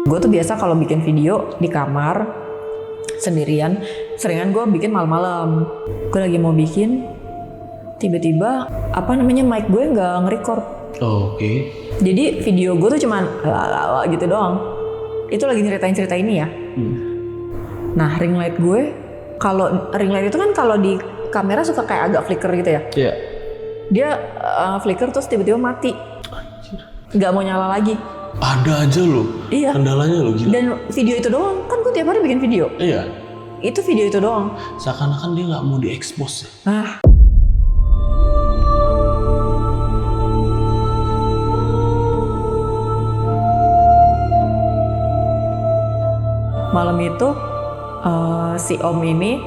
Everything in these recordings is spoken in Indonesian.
Gue tuh biasa kalau bikin video di kamar sendirian, seringan gue bikin malam-malam. Gue lagi mau bikin, tiba-tiba mic gue nggak nge-record. Oke. Jadi video gue tuh cuman gitu doang. Itu lagi cerita ini ya. Nah, ring light gue, kalau ring light itu kan kalau di kamera suka kayak agak flicker gitu ya. Iya. Dia flicker terus tiba-tiba mati. Nggak mau nyala lagi. Ada aja loh. Iya. Kendalanya loh, gila. Dan video itu doang, kan gue tiap hari bikin video. Iya. Itu video itu doang. Seakan-akan dia nggak mau diekspos ya. Malam itu si om ini,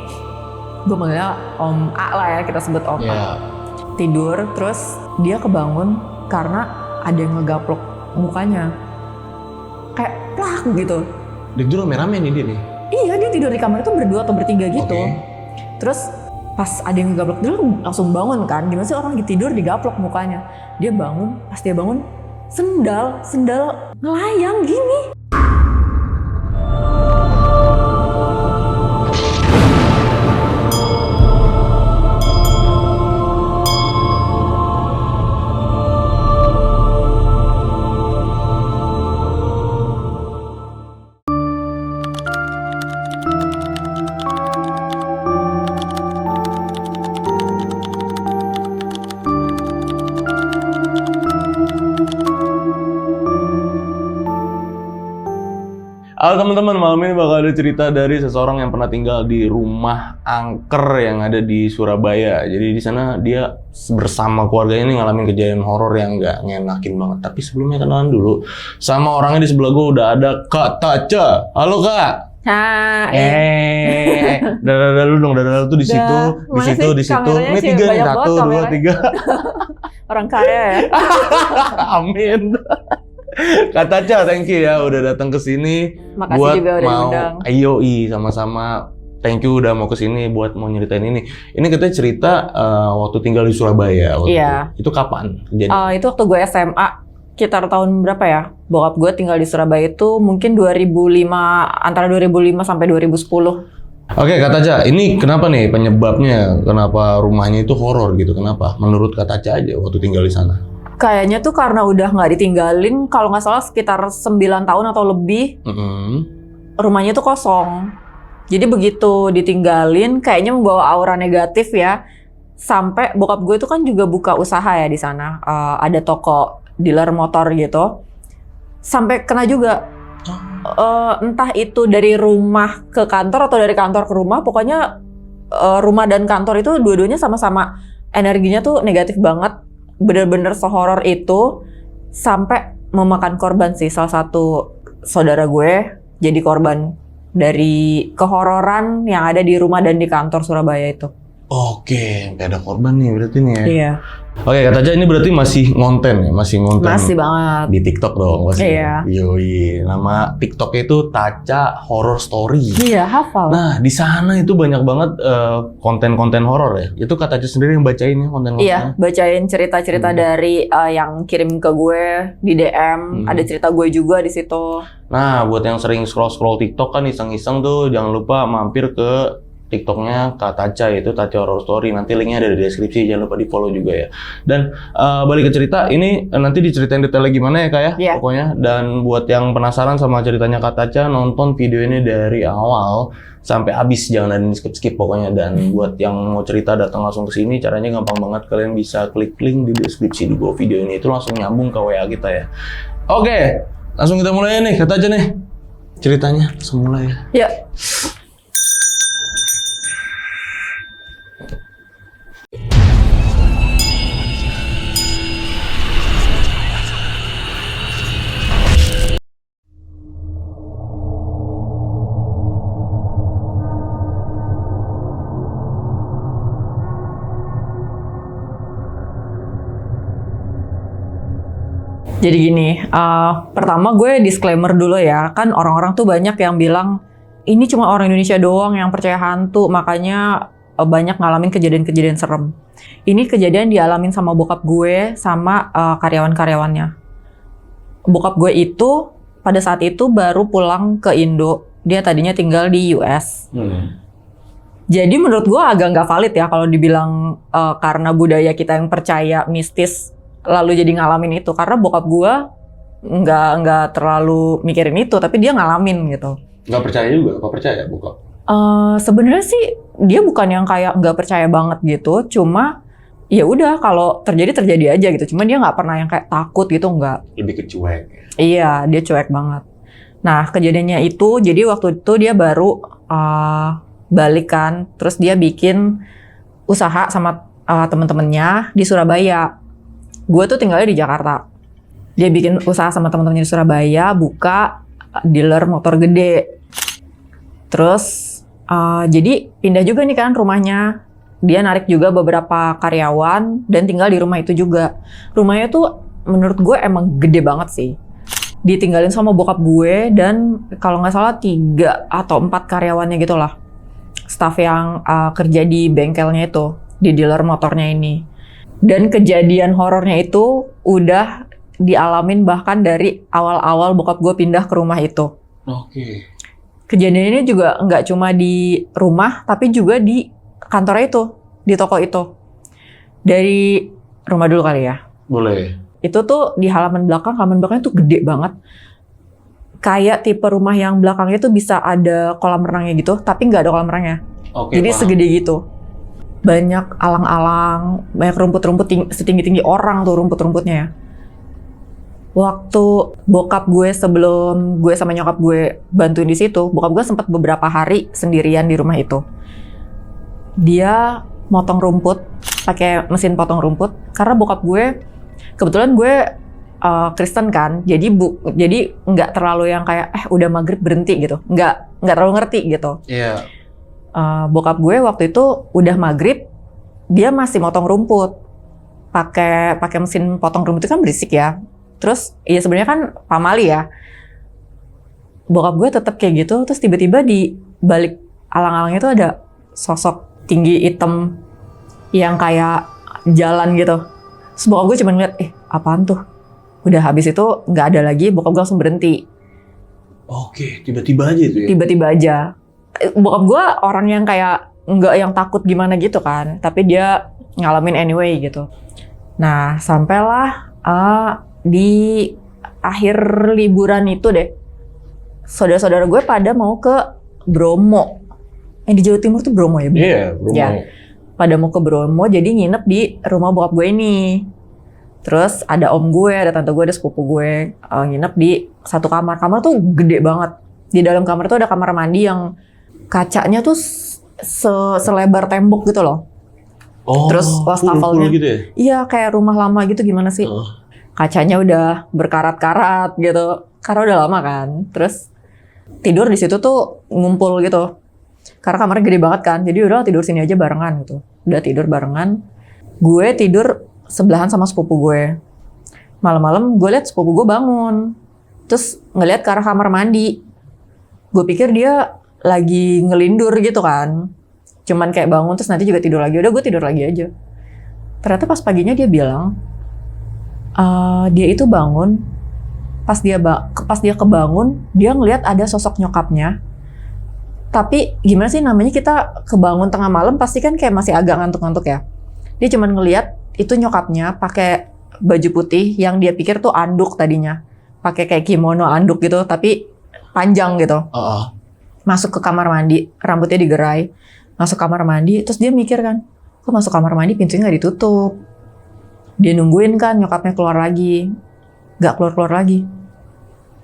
gue manggilnya Om A lah ya, kita sebut Om A. Tidur, terus dia kebangun karena ada yang ngegaplok mukanya. Kayak plak gitu. Dia tidur rame-rame nih dia nih? Iya, dia tidur di kamar itu berdua atau bertiga gitu. Terus pas ada yang ngegaplok, dia langsung bangun kan. Gimana sih orang lagi tidur digaplok mukanya. Dia bangun, pas dia bangun, sendal ngelayang gini. Halo teman-teman, malam ini bakal ada cerita dari seseorang yang pernah tinggal di rumah angker yang ada di Surabaya. Jadi di sana dia bersama keluarganya ini ngalamin kejadian horor yang nggak ngenakin banget. Tapi sebelumnya kenalan dulu sama orangnya di sebelah gue udah ada Kak Taca. Halo Kak. Hai. Dadah lu dong, dadah lu tuh di situ, di situ. Ini 3 nih, 1, 2, 3. Orang kaya ya. Amin. Kak Taca, thank you ya udah datang ke sini. Makasih buat juga udah mau undang. Sama-sama. Thank you udah mau ke sini buat mau nyeritain ini. Ini katanya cerita waktu tinggal di Surabaya. Iya. Itu kapan kejadian? Itu waktu gue SMA, sekitar tahun berapa ya? Bokap gue tinggal di Surabaya itu mungkin 2005, antara 2005 sampai 2010. Oke, Kak Taca, ini kenapa nih penyebabnya? Kenapa rumahnya itu horor gitu? Kenapa? Menurut Kak Taca aja waktu tinggal di sana. Kayaknya tuh karena udah nggak ditinggalin, kalau nggak salah sekitar 9 tahun atau lebih, rumahnya tuh kosong. Jadi begitu ditinggalin, kayaknya membawa aura negatif ya. Sampai bokap gue tuh kan juga buka usaha ya di sana, ada toko dealer motor gitu. Sampai kena juga, entah itu dari rumah ke kantor atau dari kantor ke rumah, pokoknya rumah dan kantor itu dua-duanya sama-sama energinya tuh negatif banget. Bener-bener sehoror itu sampai memakan korban sih. Salah satu saudara gue jadi korban dari kehororan yang ada di rumah dan di kantor Surabaya itu. Oke, sampai ada korban nih berarti nih ya. Iya. Oke, Kak Taca ini berarti masih ngonten ya? Masih banget. Di TikTok dong pasti. Iya. Yoi, nama TikToknya itu Taca Horror Story. Iya, hafal. Nah, di sana itu banyak banget konten-konten horor ya. Itu Kak Taca sendiri yang bacain ya konten-kontennya? Iya, bacain cerita-cerita dari yang kirim ke gue di DM. Ada cerita gue juga di situ. Nah, buat yang sering scroll-scroll TikTok kan iseng-iseng tuh jangan lupa mampir ke TikToknya Kak Taca, itu Taca Horror Story. Nanti linknya ada di deskripsi, jangan lupa di follow juga ya. Dan balik ke cerita, ini nanti diceritain detailnya gimana ya Kak ya, pokoknya. Dan buat yang penasaran sama ceritanya Kak Taca, nonton video ini dari awal sampai habis, jangan ada skip-skip pokoknya. Dan buat yang mau cerita datang langsung ke sini, caranya gampang banget. Kalian bisa klik link di deskripsi di bawah video ini, itu langsung nyambung ke WA kita ya. Oke, langsung kita mulai nih Kak Taca nih. Ceritanya langsung mulai ya. Ya. Jadi gini, pertama gue disclaimer dulu ya, kan orang-orang tuh banyak yang bilang ini cuma orang Indonesia doang yang percaya hantu, makanya banyak ngalamin kejadian-kejadian serem. Ini kejadian dialamin sama bokap gue sama karyawan-karyawannya. Bokap gue itu pada saat itu baru pulang ke Indo. Dia tadinya tinggal di US. Jadi menurut gue agak nggak valid ya kalau dibilang karena budaya kita yang percaya mistis lalu jadi ngalamin itu. Karena bokap gue nggak terlalu mikirin itu, tapi dia ngalamin gitu. Nggak percaya juga? Apa percaya bokap? Sebenarnya sih dia bukan yang kayak nggak percaya banget gitu. Cuma ya udah kalau terjadi aja gitu. Cuma dia nggak pernah yang kayak takut gitu, nggak. Lebih ke cuek. Iya, dia cuek banget. Nah kejadiannya itu, jadi waktu itu dia baru balik kan, terus dia bikin usaha sama temen-temennya di Surabaya. Gue tuh tinggalnya di Jakarta. Dia bikin usaha sama temen-temennya di Surabaya, buka dealer motor gede. Terus jadi pindah juga nih kan rumahnya. Dia narik juga beberapa karyawan dan tinggal di rumah itu juga. Rumahnya tuh menurut gue emang gede banget sih. Ditinggalin sama bokap gue dan kalau nggak salah 3 atau 4 karyawannya gitu lah. Staff yang kerja di bengkelnya itu, di dealer motornya ini. Dan kejadian horornya itu udah dialamin bahkan dari awal-awal bokap gue pindah ke rumah itu. Oke. Kejadian ini juga nggak cuma di rumah, tapi juga di kantor itu, di toko itu. Dari rumah dulu kali ya. Boleh. Itu tuh di halaman belakangnya tuh gede banget. Kayak tipe rumah yang belakangnya tuh bisa ada kolam renangnya gitu, tapi nggak ada kolam renangnya. Oke, Jadi paham. segede gitu. Banyak alang-alang, banyak rumput-rumput setinggi-tinggi orang tuh rumput-rumputnya ya. Waktu bokap gue sebelum gue sama nyokap gue bantuin di situ, bokap gue sempat beberapa hari sendirian di rumah itu. Dia motong rumput, pakai mesin potong rumput, karena bokap gue, kebetulan gue Kristen kan, jadi nggak terlalu yang kayak udah maghrib berhenti gitu, nggak terlalu ngerti gitu. Iya. Bokap gue waktu itu udah maghrib, dia masih motong rumput, pakai mesin potong rumput itu kan berisik ya. Terus ya sebenarnya kan pamali ya. Bokap gue tetap kayak gitu, terus tiba-tiba di balik alang-alangnya itu ada sosok tinggi hitam yang kayak jalan gitu. Terus bokap gue cuma ngeliat, apaan tuh? Udah habis itu nggak ada lagi, bokap gue langsung berhenti. Oke, tiba-tiba aja itu ya? Tiba-tiba aja. Bokap gue orang yang kayak nggak yang takut gimana gitu kan, tapi dia ngalamin anyway gitu. Nah, sampailah di akhir liburan itu deh, saudara-saudara gue pada mau ke Bromo. Di Jawa Timur tuh Bromo ya? Iya, Bromo. Ya, pada mau ke Bromo, jadi nginep di rumah bokap gue ini. Terus ada om gue, ada tante gue, ada sepupu gue nginep di satu kamar. Kamar tuh gede banget. Di dalam kamar tuh ada kamar mandi yang kacanya tuh selebar tembok gitu loh. Oh, terus wastafelnya gitu ya? Iya, kayak rumah lama gitu, gimana sih? Kacanya udah berkarat-karat gitu. Karena udah lama kan. Terus tidur di situ tuh ngumpul gitu. Karena kamarnya gede banget kan. Jadi udah tidur sini aja barengan gitu. Udah tidur barengan. Gue tidur sebelahan sama sepupu gue. Malam-malam gue liat sepupu gue bangun. Terus ngeliat ke arah kamar mandi. Gue pikir dia lagi ngelindur gitu kan. Cuman kayak bangun terus nanti juga tidur lagi. Udah gue tidur lagi aja. Ternyata pas paginya dia bilang, dia itu bangun. Pas dia kebangun, dia ngeliat ada sosok nyokapnya. Tapi gimana sih namanya, kita kebangun tengah malam pasti kan kayak masih agak ngantuk-ngantuk ya. Dia cuman ngeliat itu nyokapnya pakai baju putih yang dia pikir tuh anduk tadinya. Pakai kayak kimono anduk gitu, tapi panjang gitu. Masuk ke kamar mandi, rambutnya digerai. Masuk kamar mandi, terus dia mikir kan, kok masuk kamar mandi pintunya nggak ditutup. Dia nungguin kan nyokapnya keluar lagi. Nggak keluar-keluar lagi.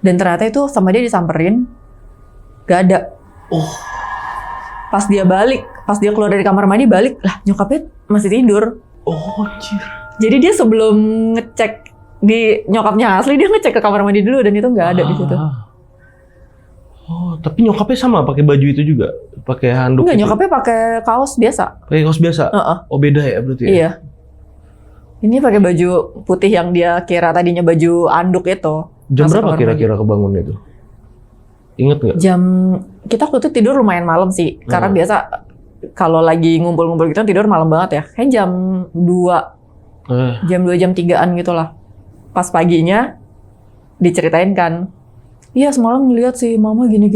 Dan ternyata itu sama dia disamperin, nggak ada. Pas dia keluar dari kamar mandi balik, lah nyokapnya masih tidur. Anjir. Jadi dia sebelum ngecek di nyokapnya asli, dia ngecek ke kamar mandi dulu dan itu nggak ada di situ. Tapi nyokapnya sama pakai baju itu juga, pakai handuk. Enggak, itu. nyokapnya pakai kaos biasa. Pakai kaos biasa. Oh beda ya berarti ya? Iya. Ini pakai baju putih yang dia kira tadinya baju anduk itu. Jam Masuk berapa kamar kira-kira kebangun itu? Ingat nggak? Kita waktu itu tidur lumayan malam sih, karena biasa kalau lagi ngumpul-ngumpul gitu tidur malam banget ya. Kayak jam 2, jam 3-an gitu lah. Pas paginya diceritain kan, iya semalam ngeliat sih mama gini.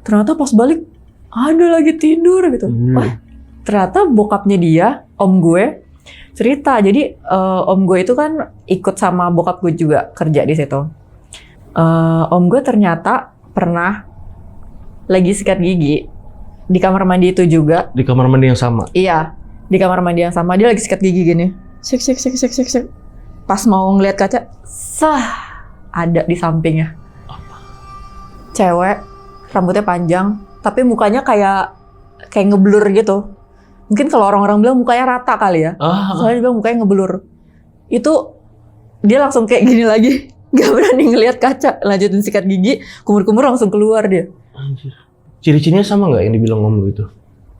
Ternyata pas balik ada lagi tidur gitu. Wah, ternyata bokapnya dia, om gue cerita. Jadi om gue itu kan ikut sama bokap gue juga kerja di situ. Om gue ternyata pernah lagi sikat gigi di kamar mandi itu juga. Di kamar mandi yang sama? Iya, di kamar mandi yang sama. Dia lagi sikat gigi gini. Sik. Pas mau ngeliat kaca, ada di sampingnya. Cewek, rambutnya panjang, tapi mukanya kayak ngeblur gitu. Mungkin kalau orang-orang bilang mukanya rata kali ya. Soalnya dia bilang mukanya ngeblur. Itu dia langsung kayak gini lagi. Gak berani ngelihat kaca. Lanjutin sikat gigi, kumur-kumur langsung keluar dia. Anjir. Ciri-cirinya sama nggak yang dibilang om lu itu?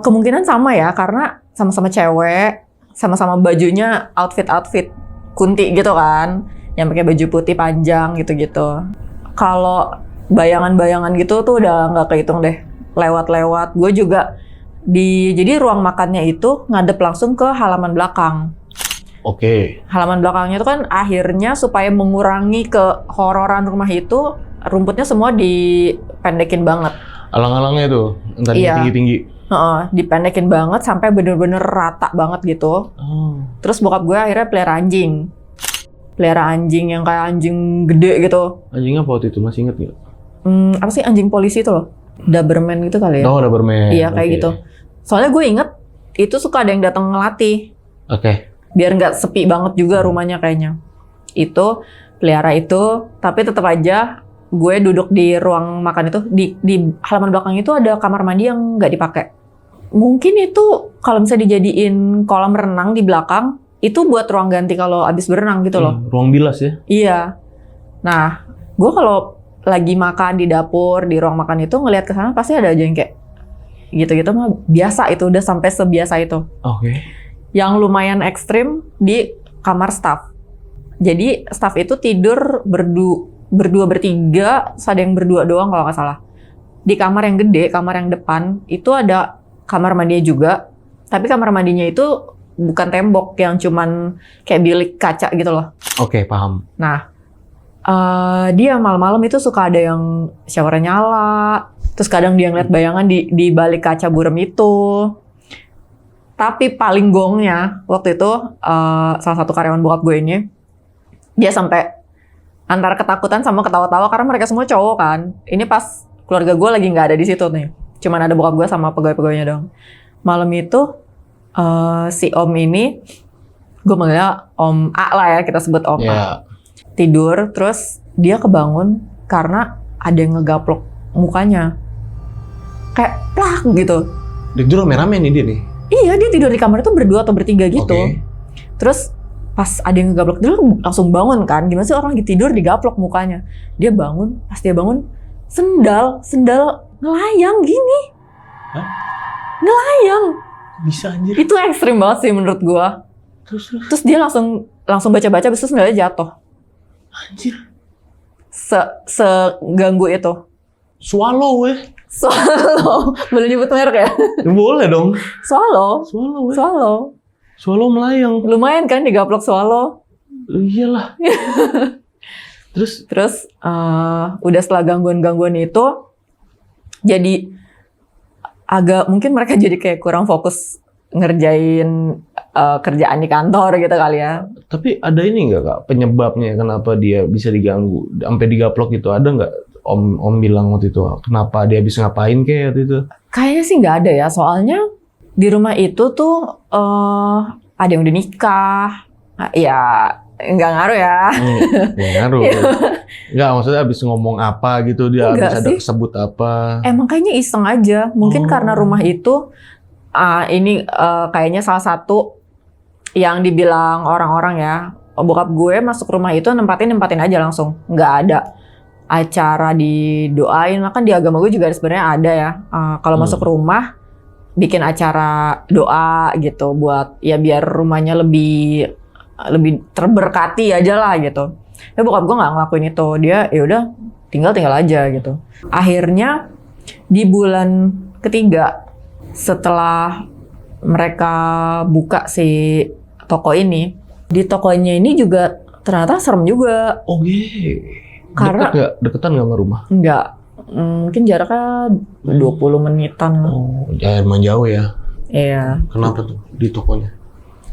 Kemungkinan sama ya, karena sama-sama cewek, sama-sama bajunya outfit kunti gitu kan. Yang pakai baju putih panjang gitu-gitu. Kalau bayangan-bayangan gitu tuh udah nggak kehitung deh. Lewat-lewat. Gue juga jadi ruang makannya itu ngadep langsung ke halaman belakang. Oke. Halaman belakangnya itu kan akhirnya supaya mengurangi kehororan rumah itu, rumputnya semua dipendekin banget. Alang-alangnya tuh, yang tadi tinggi-tinggi. Dipendekin banget sampai bener-bener rata banget gitu. Terus bokap gue akhirnya pelihara anjing. Pelihara anjing yang kayak anjing gede gitu. Anjingnya apa waktu itu? Masih inget nggak? Apa sih anjing polisi itu loh? Doberman gitu kali ya? Oh, Doberman. Iya, kayak gitu. Soalnya gue inget, itu suka ada yang datang ngelatih. Oke. Biar nggak sepi banget juga rumahnya kayaknya. Itu, pelihara itu, tapi tetap aja gue duduk di ruang makan itu, di halaman belakang itu ada kamar mandi yang nggak dipakai. Mungkin itu kalau misalnya dijadiin kolam renang di belakang, itu buat ruang ganti kalau abis berenang gitu loh. Ruang bilas ya? Iya. Nah, gue kalau lagi makan di dapur, di ruang makan itu ngelihat ke sana pasti ada aja yang kayak gitu-gitu mah biasa, itu udah sampai sebiasa itu. Oke. Yang lumayan ekstrim di kamar staff. Jadi staff itu tidur berdua bertiga, ada yang berdua doang kalau nggak salah. Di kamar yang gede, kamar yang depan itu ada kamar mandinya juga, tapi kamar mandinya itu bukan tembok yang cuman kayak bilik kaca gitu loh. Oke, paham. Nah, dia malam-malam itu suka ada yang showernya nyala, terus kadang dia ngeliat bayangan di balik kaca burem itu. Tapi paling gongnya waktu itu salah satu karyawan bokap gue ini, dia sampai antara ketakutan sama ketawa-tawa karena mereka semua cowok kan. Ini pas keluarga gue lagi nggak ada di situ nih, cuman ada bokap gue sama pegawai-pegawainya dong. Malam itu si om ini, gue manggilnya Om A lah ya, kita sebut Om A. Tidur, terus dia kebangun karena ada yang ngegaplok mukanya. Kayak plak gitu. Dia tidur rame-rame nih dia nih? Iya, dia tidur di kamar itu berdua atau bertiga gitu. Terus pas ada yang ngegaplok, dia langsung bangun kan. Gimana sih orang lagi tidur digaplok mukanya. Dia bangun, pas dia bangun, sendal ngelayang gini. Hah? Ngelayang. Bisa anjir. Itu ekstrim banget sih menurut gua. Terus dia langsung baca-baca, abis itu sendalnya jatuh. Anjir. Seganggu itu. Swallow Swallow. Boleh nyebut merek ya? Boleh dong. Swallow. Swallow melayang. Lumayan kan digaplok swallow. Iyalah. Terus udah setelah gangguan-gangguan itu, jadi agak mungkin mereka jadi kayak kurang fokus ngerjain kerjaan di kantor gitu kali ya. Tapi ada ini nggak Kak, penyebabnya kenapa dia bisa diganggu sampai digaplok gitu, ada nggak? Om bilang waktu itu kenapa dia bisa ngapain kayak waktu itu? Kayaknya sih nggak ada ya, soalnya di rumah itu tuh ada yang udah nikah. Ya nggak ngaruh ya. Nggak ngaruh. Nggak, maksudnya abis ngomong apa gitu, dia abis ada kesebut apa. Emang kayaknya iseng aja. Mungkin karena rumah itu ini kayaknya salah satu yang dibilang orang-orang ya, bokap gue masuk rumah itu nempatin aja langsung. Nggak ada acara didoain. Kan di agama gue juga sebenarnya ada ya. Kalau masuk rumah bikin acara doa gitu buat ya biar rumahnya lebih terberkati aja lah gitu. Tapi bokap gue nggak ngelakuin itu. Dia ya udah tinggal aja gitu. Akhirnya di bulan ketiga setelah mereka buka si toko ini, di tokonya ini juga ternyata serem juga. Oke. Karena deketan nggak sama rumah? enggak, mungkin jaraknya 20 menitan. Oh, ya emang jauh ya. Iya. Kenapa tuh di tokonya?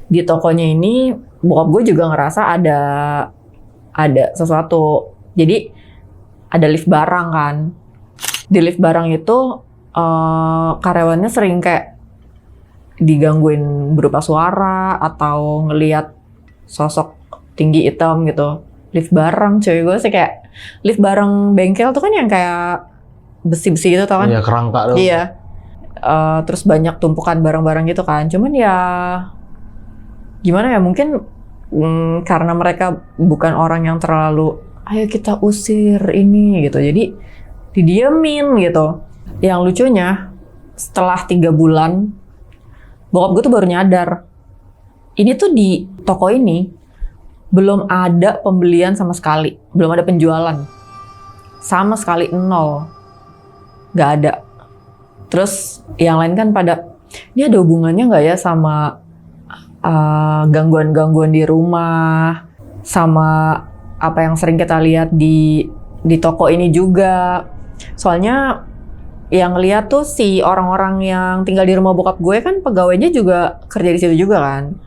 Di tokonya ini bokap gue juga ngerasa ada sesuatu. Jadi ada lift barang kan. Di lift barang itu karyawannya sering kayak digangguin berupa suara atau ngelihat sosok tinggi hitam gitu. Lift barang, cuy, gue sih kayak lift barang bengkel tuh kan yang kayak besi-besi gitu tau kan? Iya, kerangka dong. Iya. Terus banyak tumpukan barang-barang gitu kan. Cuman ya gimana ya, mungkin karena mereka bukan orang yang terlalu ayo kita usir ini gitu. Jadi didiemin gitu. Yang lucunya setelah 3 bulan bokap gue tuh baru nyadar. Ini tuh di toko ini belum ada pembelian sama sekali. Belum ada penjualan. Sama sekali 0. Gak ada. Terus yang lain kan pada, ini ada hubungannya nggak ya sama gangguan-gangguan di rumah, sama apa yang sering kita lihat di toko ini juga. Soalnya yang lihat tuh si orang-orang yang tinggal di rumah bokap gue kan pegawainya juga kerja di situ juga kan.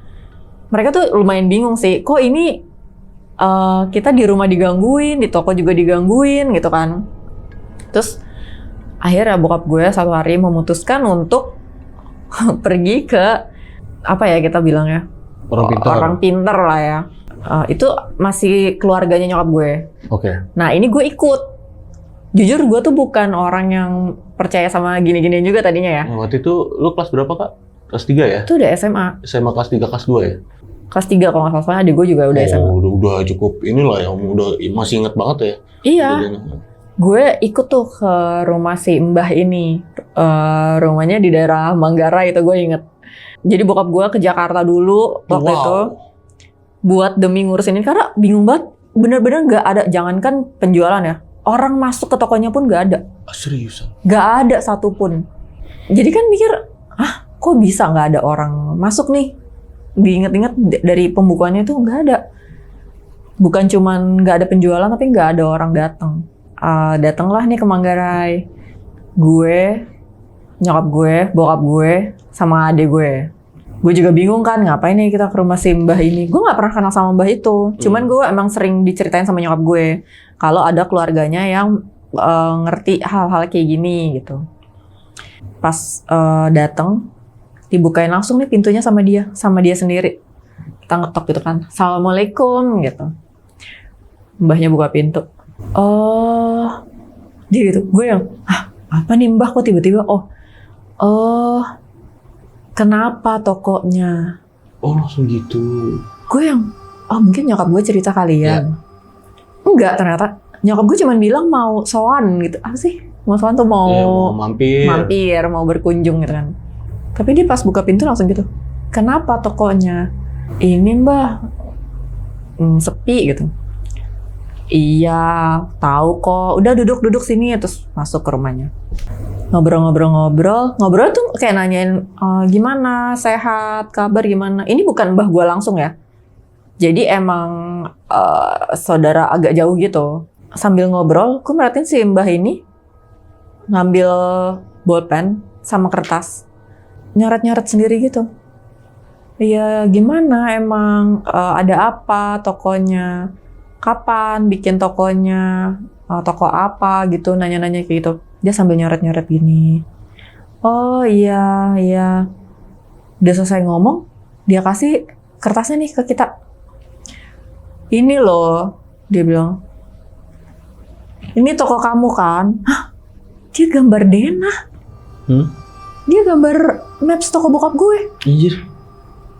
Mereka tuh lumayan bingung sih, kok ini kita di rumah digangguin, di toko juga digangguin gitu kan. Terus akhirnya bokap gue satu hari memutuskan untuk pergi ke apa ya kita bilangnya, orang pinter lah ya. Itu masih keluarganya nyokap gue. Oke. Nah ini gue ikut. Jujur gue tuh bukan orang yang percaya sama gini-ginian juga tadinya ya. Waktu itu lu kelas berapa Kak? Kelas 3 ya? Itu udah SMA. SMA kelas 3, kelas 2 ya? Kelas 3 kalau nggak salah, adik gue juga udah SMA. Udah cukup inilah ya, udah masih inget banget ya. Iya. Gue ikut tuh ke rumah si Mbah ini. Rumahnya di daerah Manggarai itu gue inget. Jadi bokap gue ke Jakarta dulu waktu itu. Buat demi ngurusin ini, karena bingung banget. Bener-bener nggak ada, jangankan penjualan ya. Orang masuk ke tokonya pun nggak ada. Seriusan? Nggak ada satupun. Jadi kan mikir, kok bisa nggak ada orang masuk nih? Diinget-inget dari pembukaannya tuh nggak ada. Bukan cuman nggak ada penjualan, tapi nggak ada orang datang. Datanglah nih ke Manggarai. Gue, nyokap gue, bokap gue, sama adik gue. Gue juga bingung kan, ngapain nih kita ke rumah si Mbah ini. Gue nggak pernah kenal sama Mbah itu. Cuman gue emang sering diceritain sama nyokap gue. Kalau ada keluarganya yang ngerti hal-hal kayak gini gitu. Pas datang, dibukain langsung nih pintunya sama dia sendiri. Kita ngetok gitu kan, Assalamualaikum gitu. Mbahnya buka pintu. Oh, dia gitu. Gue yang, apa nih Mbah kok tiba-tiba? Oh, kenapa tokonya? Oh langsung gitu. Gue yang, mungkin nyokap gue cerita kalian. Enggak, ternyata nyokap gue cuma bilang mau sowan gitu. Apa sih? Mau sowan tuh mau mampir, mau berkunjung gitu kan. Tapi dia pas buka pintu langsung gitu. Kenapa tokonya? Ini Mbah, sepi gitu. Iya, tahu kok. Udah duduk sini, terus masuk ke rumahnya. Ngobrol tuh kayak nanyain gimana, sehat, kabar gimana. Ini bukan Mbah gue langsung ya. Jadi emang saudara agak jauh gitu. Sambil ngobrol, gue merhatiin si Mbah ini ngambil bolpen sama kertas, nyoret-nyoret sendiri gitu. Iya, gimana emang ada apa tokonya? Kapan bikin tokonya? Toko apa gitu, nanya-nanya kayak gitu. Dia sambil nyoret-nyoret gini. Oh iya. Udah selesai ngomong, dia kasih kertasnya nih ke kita. Ini loh, dia bilang. Ini toko kamu kan? Hah? Dia gambar denah. Dia gambar maps toko bokap gue. Anjir.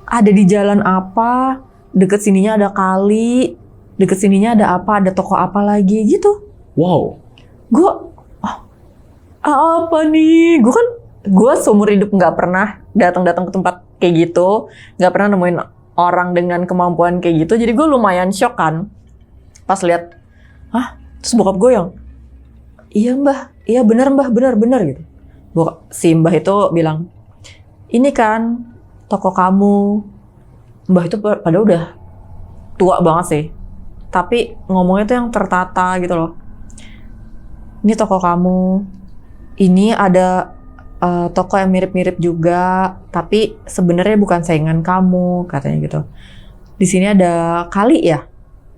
Ada di jalan apa, deket sininya ada kali, deket sininya ada apa, ada toko apa lagi gitu. Wow. Gue, apa nih? Gue seumur hidup nggak pernah datang ke tempat kayak gitu, nggak pernah nemuin orang dengan kemampuan kayak gitu. Jadi gue lumayan shock kan, pas lihat, terus bokap gue yang, iya Mbah, iya benar Mbah, benar gitu. Si Mbah itu bilang, ini kan toko kamu. Mbah itu padahal udah tua banget sih. tapi ngomongnya tuh yang tertata gitu loh. Ini toko kamu, ini ada toko yang mirip-mirip juga, tapi sebenarnya bukan saingan kamu, katanya gitu. Di sini ada kali ya?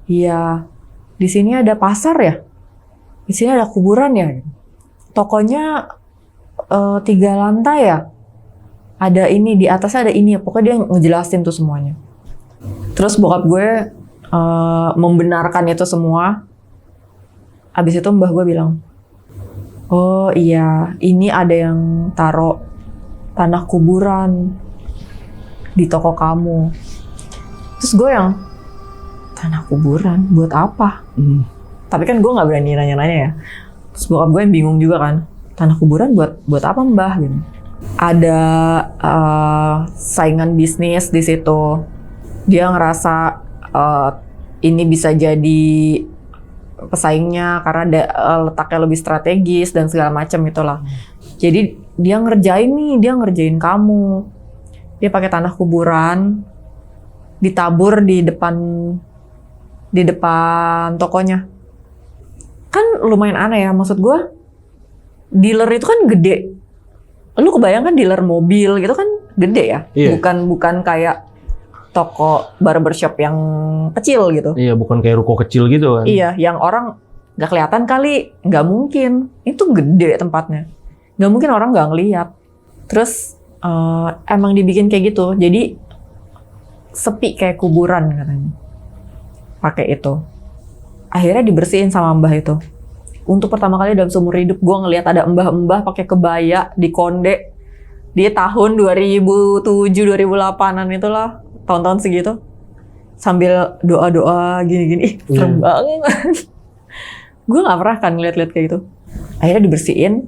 Iya. Di sini ada pasar ya? Di sini ada kuburan ya? Tokonya 3 lantai ya? Ada ini, di atasnya ada ini. Pokoknya dia ngejelasin tuh semuanya. Terus bokap gue membenarkan itu semua. Abis itu mbah gue bilang, oh iya, ini ada yang taruh tanah kuburan di toko kamu. Terus gue yang, tanah kuburan buat apa? Tapi kan gue nggak berani nanya-nanya ya. Terus bokap gue yang bingung juga kan, tanah kuburan buat apa mbah? Gitu. Ada saingan bisnis di situ. Dia ngerasa ini bisa jadi pesaingnya karena letaknya lebih strategis dan segala macam itulah. Jadi dia ngerjain kamu. Dia pakai tanah kuburan, ditabur di depan tokonya. Kan lumayan aneh ya, maksud gue dealer itu kan gede. Lu kebayang kan dealer mobil gitu kan gede ya? Iya. Bukan kayak toko barbershop yang kecil gitu. Iya, bukan kayak ruko kecil gitu kan. Iya, yang orang nggak kelihatan kali, nggak mungkin. Itu gede tempatnya. Nggak mungkin orang nggak ngeliat. Terus emang dibikin kayak gitu, jadi sepi kayak kuburan katanya. Pakai itu. Akhirnya dibersihin sama mbah itu. Untuk pertama kali dalam seumur hidup gue ngelihat ada mbah-mbah pakai kebaya di Konde di tahun 2007-2008an itulah, tahun-tahun segitu, sambil doa-doa gini-gini. Serem banget. Gue nggak pernah kan ngeliat-liat kayak gitu. Akhirnya dibersihin.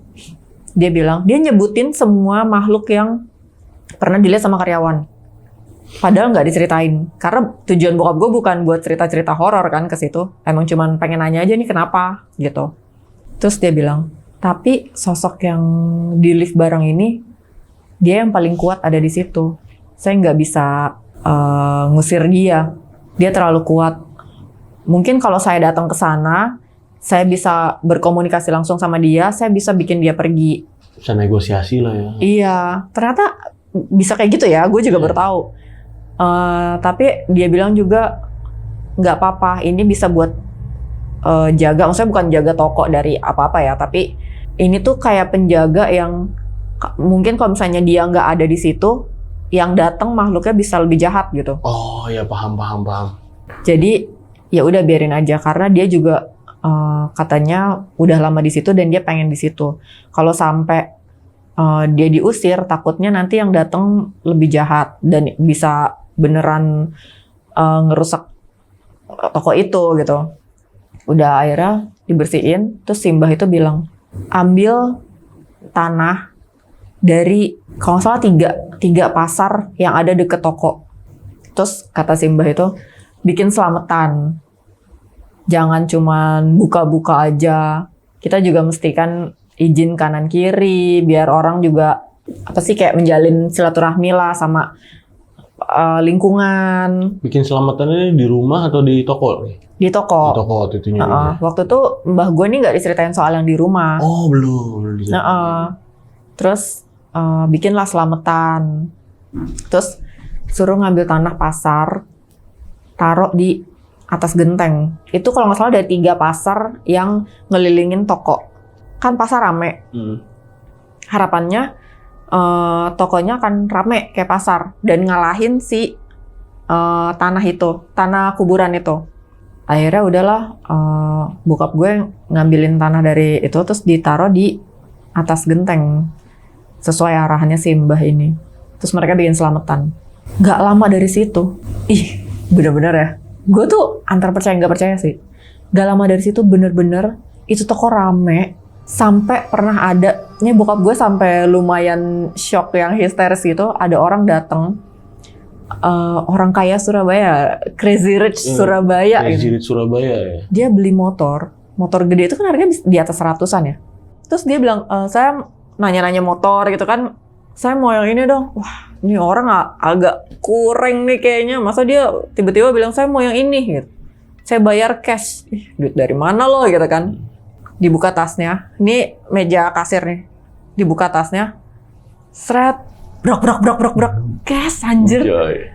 Dia bilang, dia nyebutin semua makhluk yang pernah dilihat sama karyawan. Padahal nggak diceritain. Karena tujuan bokap gue bukan buat cerita-cerita horor kan ke situ. Emang cuman pengen nanya aja nih kenapa gitu. Terus dia bilang, tapi sosok yang di lift bareng ini, dia yang paling kuat ada di situ. Saya nggak bisa ngusir dia. Dia terlalu kuat. Mungkin kalau saya datang ke sana, saya bisa berkomunikasi langsung sama dia, saya bisa bikin dia pergi. Bisa negosiasi lah ya. Iya, ternyata bisa kayak gitu ya. Gue juga baru tahu. Tapi dia bilang juga nggak apa-apa. Ini bisa buat jaga. Maksudnya bukan jaga toko dari apa-apa ya. Tapi ini tuh kayak penjaga yang mungkin kalau misalnya dia nggak ada di situ, yang datang makhluknya bisa lebih jahat gitu. Oh ya, paham. Jadi ya udah biarin aja karena dia juga katanya udah lama di situ dan dia pengen di situ. Kalau sampai dia diusir, takutnya nanti yang datang lebih jahat dan bisa beneran ngerusak toko itu gitu. Udah akhirnya dibersihin, terus Simbah itu bilang, ambil tanah dari kalau nggak salah tiga pasar yang ada deket toko. Terus kata Simbah itu, bikin selamatan. Jangan cuman buka-buka aja. Kita juga mesti kan izin kanan kiri biar orang juga kayak menjalin silaturahmi lah sama lingkungan. Bikin selamatannya di rumah atau di toko? Di toko. Di toko waktu itu nyuruhnya. Waktu itu mbah gue nih nggak diceritain soal yang di rumah. Oh belum. Terus bikinlah selamatan. Terus suruh ngambil tanah pasar, taruh di atas genteng. Itu kalau nggak salah ada 3 pasar yang ngelilingin toko. Kan pasar rame. Harapannya tokonya akan rame kayak pasar dan ngalahin si tanah kuburan itu. Akhirnya udahlah, bokap gue ngambilin tanah dari itu terus ditaruh di atas genteng sesuai arahannya si mbah ini. Terus mereka bikin selamatan. Gak lama dari situ, bener-bener ya, gue tuh antara percaya nggak percaya sih. Gak lama dari situ bener-bener itu toko rame. Sampai pernah ada, bokap gue sampai lumayan shock yang histeris gitu. Ada orang datang, orang kaya Surabaya, Crazy Rich Surabaya. Crazy Rich Surabaya ya. Dia beli motor gede itu kan harganya di atas 100-an ya. Terus dia bilang, saya nanya-nanya motor gitu kan, saya mau yang ini dong. Wah, ini orang agak kurang nih kayaknya. Masa dia tiba-tiba bilang saya mau yang ini gitu. Saya bayar cash. Ih, duit dari mana lo gitu kan. Dibuka tasnya. Ini meja kasir nih. Dibuka tasnya. Seret. Brak. Cash anjir. Joy.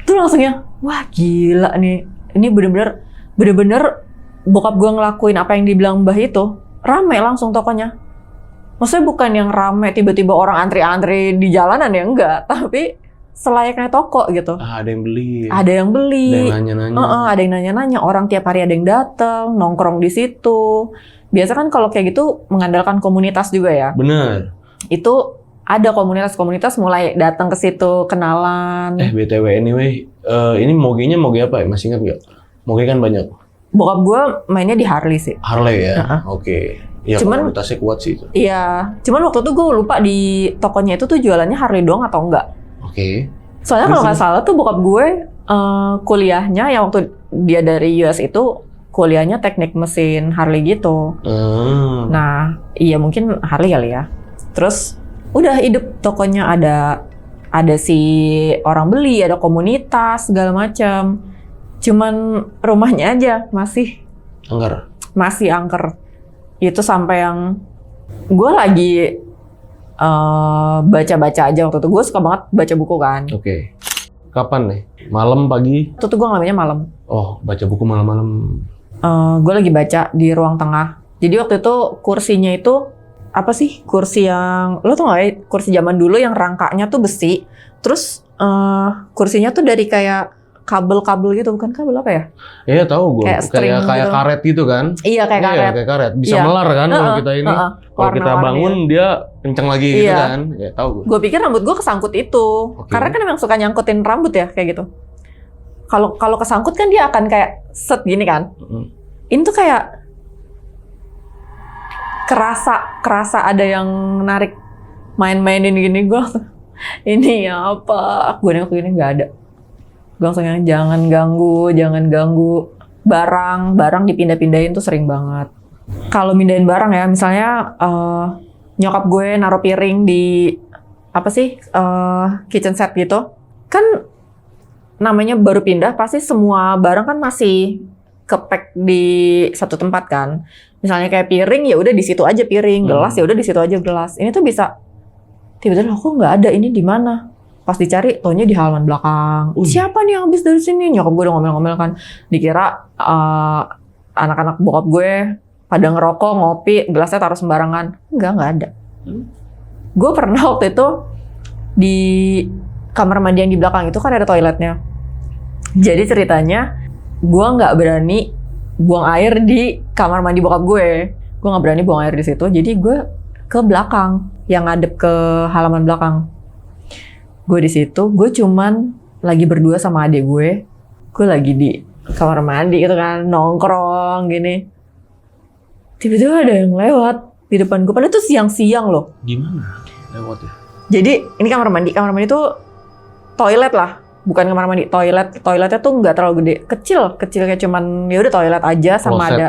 Tuh langsungnya, wah gila nih. Ini bener-bener bokap gue ngelakuin apa yang dibilang Mbah itu. Rame langsung tokonya. Maksudnya bukan yang rame tiba-tiba orang antri-antri di jalanan ya, enggak. Tapi selayaknya toko gitu. Ada yang beli. Ada yang beli. Ada yang nanya-nanya. Ada yang nanya-nanya. Orang tiap hari ada yang datang, nongkrong di situ. Biasa kan kalau kayak gitu mengandalkan komunitas juga ya. Bener. Itu ada komunitas-komunitas mulai datang ke situ, kenalan. BTW anyway, ini mogenya moge apa ya? Masih ingat nggak? Moge kan banyak. Bokap gue mainnya di Harley sih. Harley ya? Oke. Ya Cuman- komunitasnya kuat sih itu. Iya, cuman waktu itu gue lupa di tokonya itu tuh jualannya Harley doang atau enggak. Oke. Soalnya kalau nggak salah tuh bokap gue kuliahnya yang waktu dia dari US itu kuliahnya teknik mesin Harley gitu. Nah, iya mungkin Harley kali ya. Terus udah hidup tokonya ada si orang beli, ada komunitas segala macam. Cuman rumahnya aja masih angker. Itu sampai yang gue lagi baca-baca aja waktu itu. Gue suka banget baca buku kan. Oke. Kapan nih? Malam, pagi? Waktu itu gue ngalaminnya malam. Oh, baca buku malam-malam. Gue lagi baca di ruang tengah. Jadi waktu itu kursinya itu apa sih? Kursi yang lo tau gak ya? Kursi zaman dulu yang rangkanya tuh besi. Terus kursinya tuh dari kayak kabel-kabel gitu, bukan kabel apa ya? Iya tahu gue. Kayak string Kayak gitu. karet gitu kan? Iya kayak karet. Iya, kayak karet. Bisa Iya. melar kan kalau kita ini. Kalau kita Warna-warni. bangun dia kencang lagi gitu Iya. kan? Ya tahu gue. Gue pikir rambut gue kesangkut itu. Oke. Karena kan emang suka nyangkutin rambut ya kayak gitu. Kalau kesangkut kan dia akan kayak set gini kan. Ini tuh kayak kerasa ada yang narik main-mainin gini. Gue langsung, ini apa? Gue nengok gini nggak ada. Gue langsung yang jangan ganggu. Barang dipindah-pindahin tuh sering banget. Kalau mindahin barang ya, misalnya nyokap gue naruh piring di apa sih kitchen set gitu, kan namanya baru pindah pasti semua barang kan masih kepack di satu tempat kan. Misalnya kayak piring ya udah di situ aja piring, gelas ya udah di situ aja gelas. Ini tuh bisa tiba-tiba kok nggak ada, ini di mana? Pas dicari, taunya di halaman belakang. Siapa nih yang habis dari sini? Nyokap gue udah ngomel-ngomel kan. Dikira anak-anak bokap gue pada ngerokok, ngopi, gelasnya taruh sembarangan. Nggak ada. Gue pernah waktu itu di kamar mandi yang di belakang itu kan ada toiletnya. Jadi ceritanya, gue nggak berani buang air di kamar mandi bokap gue. Gue nggak berani buang air di situ. Jadi gue ke belakang, yang ngadep ke halaman belakang. Gue di situ, gue cuman lagi berdua sama adik gue. Gue lagi di kamar mandi gitu kan, nongkrong gini. Tiba-tiba ada yang lewat di depan gue. Padahal itu siang-siang loh. Gimana lewat ya? Jadi ini kamar mandi itu toilet lah, bukan kamar mandi, toilet. Toiletnya tuh nggak terlalu gede, kecil kayak cuman ya udah toilet aja sama Kloset. ada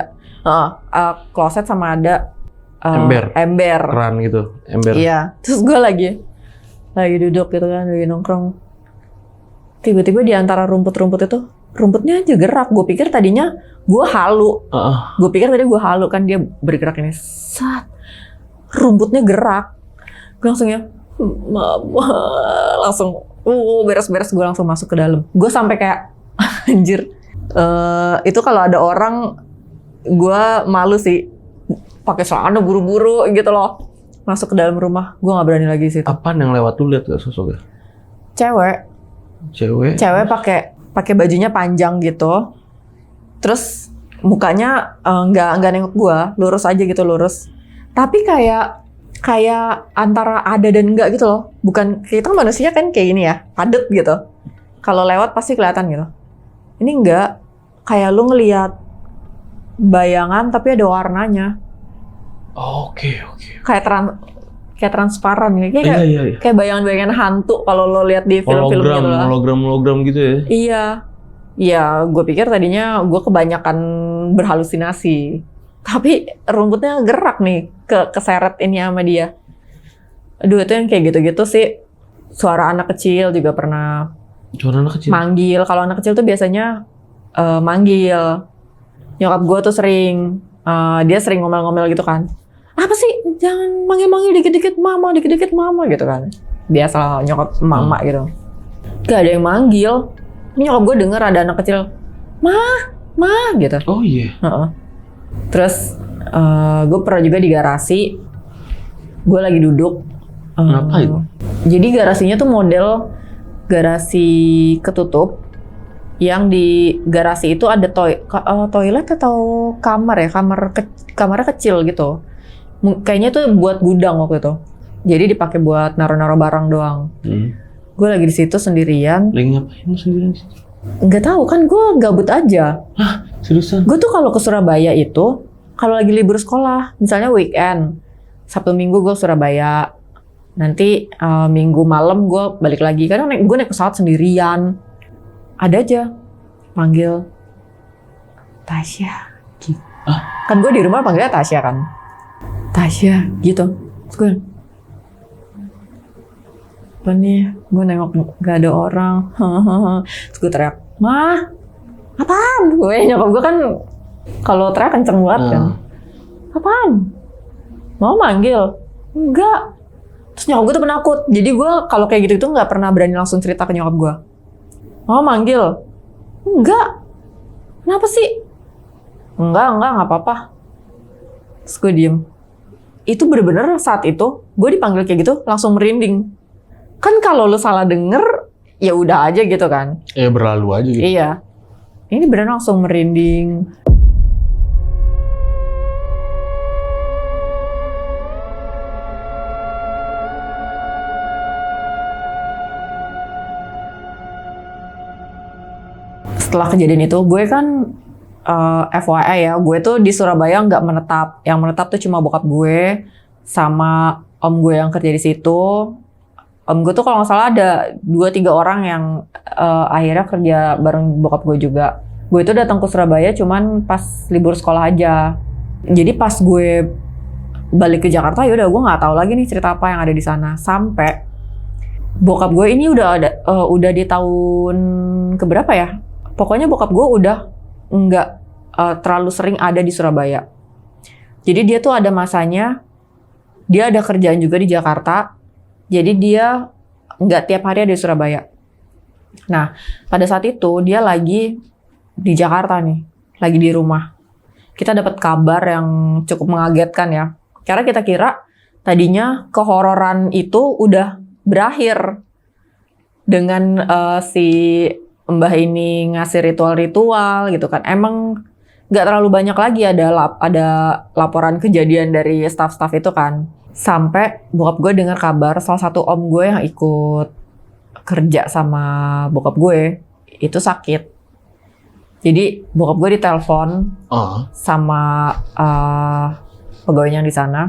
kloset sama ada Ember. Ember. gitu, ember. Iya, terus gue lagi duduk gitu kan, lagi nongkrong. Tiba-tiba di antara rumput-rumput itu, rumputnya aja gerak. Gue pikir tadinya gue halu. Gue pikir tadi gue halu kan, dia bergerak ini. Sat. Rumputnya gerak. Gue langsung ya, mama. Langsung, beres-beres gue langsung masuk ke dalam. Gue sampai kayak, anjir. Itu kalau ada orang, gue malu sih. Pakai celana buru-buru gitu loh. Masuk ke dalam rumah, gue nggak berani lagi di situ. Apaan yang lewat tuh, lihat gak sosoknya? Cewek pakai bajunya panjang gitu, terus mukanya nggak nengok gue, lurus aja gitu, lurus. Tapi kayak antara ada dan enggak gitu loh. Bukan, kita manusia kan kayak gini ya, padet gitu. Kalau lewat pasti kelihatan gitu. Ini enggak, kayak lu ngelihat bayangan tapi ada warnanya. Oke. Kayak transparan gitu. Iya. Kayak bayangan-bayangan hantu kalau lo lihat di film-film gitu lah. Hologram gitu ya. Iya, gue pikir tadinya gue kebanyakan berhalusinasi. Tapi rumputnya gerak nih, keseret ini sama dia. Aduh, itu yang kayak gitu-gitu sih. Suara anak kecil juga pernah Suara anak kecil. manggil. Kalau anak kecil tuh biasanya manggil. Nyokap gue tuh sering, dia sering ngomel-ngomel gitu kan. Apa sih, jangan manggil-manggil dikit-dikit mama gitu kan. Biasa nyokap emak-emak gitu. Gak ada yang manggil. Ini nyokap gue denger ada anak kecil, Ma gitu. Oh iya. Terus gue pernah juga di garasi. Gue lagi duduk. Ngapain? Jadi garasinya tuh model garasi ketutup. Yang di garasi itu ada toilet atau kamar ya, kamarnya kecil gitu. Kayaknya tuh buat gudang waktu itu. Jadi dipakai buat naruh-naruh barang doang. Gue lagi di situ sendirian. Lagi ngapain sendirian di situ? Nggak tahu kan, gue gabut aja. Hah, seriusan? Gue tuh kalau ke Surabaya itu kalau lagi libur sekolah, misalnya weekend, Sabtu Minggu gue Surabaya. Nanti Minggu malam gue balik lagi. Kadang gue naik pesawat sendirian. Ada aja panggil Tasya. Kan gue di rumah panggilnya Tasya kan. Tasya gitu. Terus gue, apa nih? Gue nengok gak ada orang. Terus gue teriak, Ma, apaan? Gue nyokap gue kan kalau teriak kenceng banget kan. Apaan? Mau manggil? Enggak. Terus nyokap gue tuh penakut. Jadi gue kalau kayak gitu itu nggak pernah berani langsung cerita ke nyokap gue. Mau manggil? Enggak. Kenapa sih? Enggak apa-apa. Terus gue diem. Itu bener-bener saat itu gue dipanggil kayak gitu langsung merinding. Kan kalau lu salah denger ya udah aja gitu kan. Ya berlalu aja gitu. Iya. Ini beneran langsung merinding. Setelah kejadian itu, gue kan FYI ya, gue tuh di Surabaya nggak menetap. Yang menetap tuh cuma bokap gue sama om gue yang kerja di situ. Om gue tuh kalau nggak salah ada 2-3 orang yang akhirnya kerja bareng bokap gue juga. Gue tuh datang ke Surabaya cuman pas libur sekolah aja. Jadi pas gue balik ke Jakarta, ya udah gue nggak tahu lagi nih cerita apa yang ada di sana. Sampai bokap gue ini udah di tahun keberapa ya? Pokoknya bokap gue udah nggak terlalu sering ada di Surabaya. Jadi dia tuh ada masanya, dia ada kerjaan juga di Jakarta. Jadi dia nggak tiap hari ada di Surabaya. Nah, pada saat itu dia lagi di Jakarta nih, lagi di rumah. Kita dapat kabar yang cukup mengagetkan ya. Karena kita kira tadinya kehororan itu udah berakhir dengan si Mbah ini ngasih ritual-ritual gitu kan. Emang nggak terlalu banyak lagi ada laporan kejadian dari staff-staff itu kan. Sampai bokap gue dengar kabar salah satu om gue yang ikut kerja sama bokap gue itu sakit. Jadi bokap gue ditelepon sama pegawainya di sana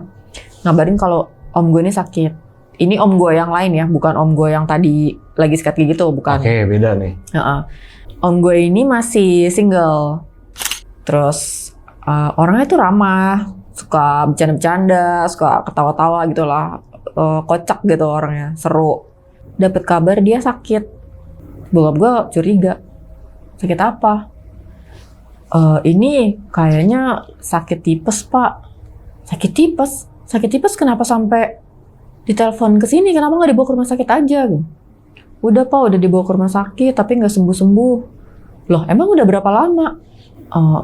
ngabarin kalau om gue ini sakit. Ini om gue yang lain ya, bukan om gue yang tadi lagi sikat gigi gitu, bukan. Oke, beda nih. Om gue ini masih single. Terus orangnya tuh ramah, suka bercanda-bercanda, suka ketawa-tawa gitu lah. Kocak gitu orangnya, seru. Dapat kabar dia sakit. Bokap gue curiga. Sakit apa? Ini kayaknya sakit tipes, Pak. Sakit tipes? Sakit tipes kenapa sampai ditelepon ke sini, kenapa nggak dibawa ke rumah sakit aja? Udah Pak, udah dibawa ke rumah sakit, tapi nggak sembuh-sembuh. Loh, emang udah berapa lama?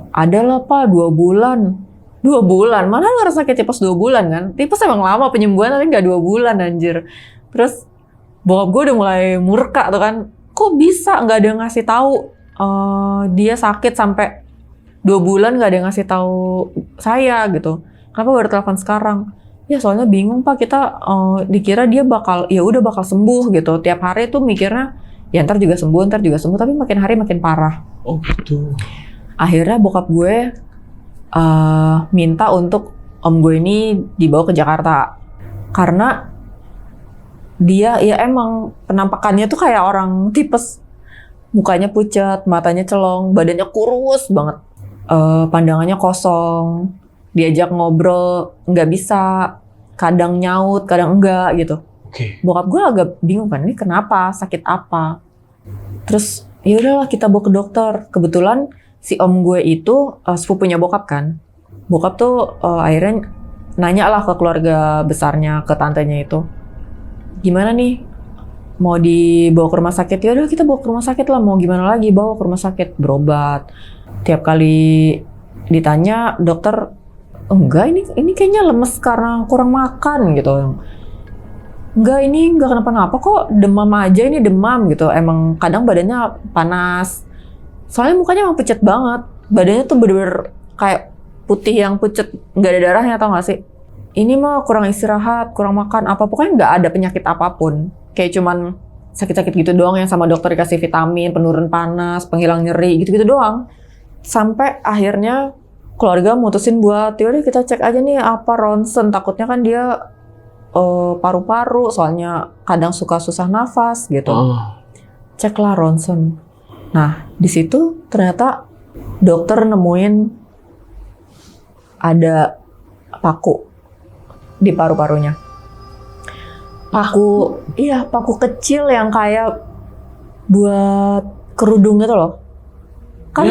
Ada lah Pak, 2 bulan. 2 bulan? Mana lu ngerasa sakit tipes 2 bulan kan? Tipes emang lama penyembuhan, tapi nggak 2 bulan anjir. Terus bokap gue udah mulai murka tuh kan. Kok bisa nggak ada yang ngasih tahu dia sakit sampai 2 bulan nggak ada yang ngasih tahu saya gitu. Kenapa baru telepon sekarang? Ya soalnya bingung Pak, kita dikira dia bakal sembuh gitu. Tiap hari tuh mikirnya ya ntar juga sembuh, tapi makin hari makin parah. Oh gitu. Akhirnya bokap gue minta untuk om gue ini dibawa ke Jakarta. Karena dia ya emang penampakannya tuh kayak orang tipes. Mukanya pucat, matanya celong, badannya kurus banget. Pandangannya kosong. Diajak ngobrol nggak bisa, kadang nyaut, kadang enggak gitu. Oke. Bokap gue agak bingung kan, ini kenapa, sakit apa? Terus ya udahlah kita bawa ke dokter. Kebetulan si om gue itu sepupunya bokap kan. Bokap tuh akhirnya nanya lah ke keluarga besarnya, ke tantenya itu, gimana nih, mau dibawa ke rumah sakit? Ya udah kita bawa ke rumah sakit lah, mau gimana lagi, bawa ke rumah sakit, berobat. Tiap kali ditanya dokter, enggak ini kayaknya lemes karena kurang makan gitu. Enggak, ini enggak kenapa-napa kok, demam aja, ini demam gitu. Emang kadang badannya panas. Soalnya mukanya emang pucet banget. Badannya tuh bener-bener kayak putih yang pucet, nggak ada darahnya, tau nggak sih? Ini mah kurang istirahat, kurang makan, apa pokoknya nggak ada penyakit apapun. Kayak cuman sakit-sakit gitu doang yang sama dokter dikasih vitamin, penurun panas, penghilang nyeri, gitu-gitu doang. Sampai akhirnya keluarga mutusin buat, yaudah kita cek aja nih apa ronsen. Takutnya kan dia paru-paru, soalnya kadang suka susah nafas gitu. Ceklah ronsen. Nah di situ ternyata dokter nemuin ada paku di paru-parunya. Paku kecil yang kayak buat kerudung gitu loh. Kan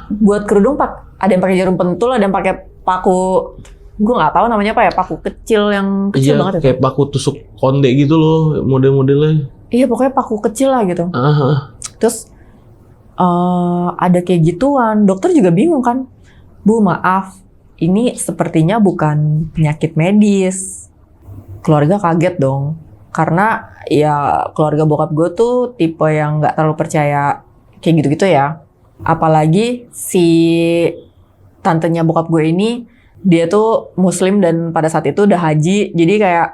buat kerudung ada yang pakai jarum pentul, ada yang pakai paku, gue nggak tahu namanya apa ya, paku kecil yang kecil banget itu. Kayak paku tusuk konde gitu loh model-modelnya. Iya pokoknya paku kecil lah gitu. Terus ada kayak gituan, dokter juga bingung kan. Bu maaf, ini sepertinya bukan penyakit medis. Keluarga kaget dong. Karena ya keluarga bokap gue tuh tipe yang nggak terlalu percaya kayak gitu-gitu ya. Apalagi si tantenya bokap gue ini, dia tuh muslim dan pada saat itu udah haji. Jadi kayak,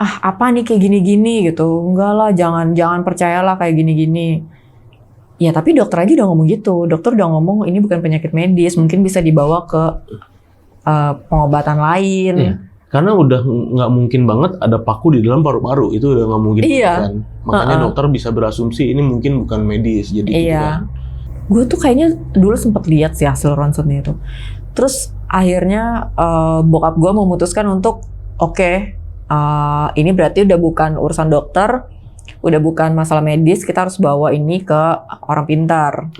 apa nih kayak gini-gini gitu. Enggak lah, jangan percayalah kayak gini-gini. Ya tapi dokter aja udah ngomong gitu. Dokter udah ngomong ini bukan penyakit medis, mungkin bisa dibawa ke pengobatan lain. Iya. Karena udah nggak mungkin banget ada paku di dalam paru-paru, itu udah nggak mungkin kan. Makanya dokter bisa berasumsi ini mungkin bukan medis, jadi gitu kan. Gue tuh kayaknya dulu sempat lihat sih hasil ronsennya itu. Terus akhirnya bokap gue memutuskan untuk ini berarti udah bukan urusan dokter. Udah bukan masalah medis, kita harus bawa ini ke orang pintar.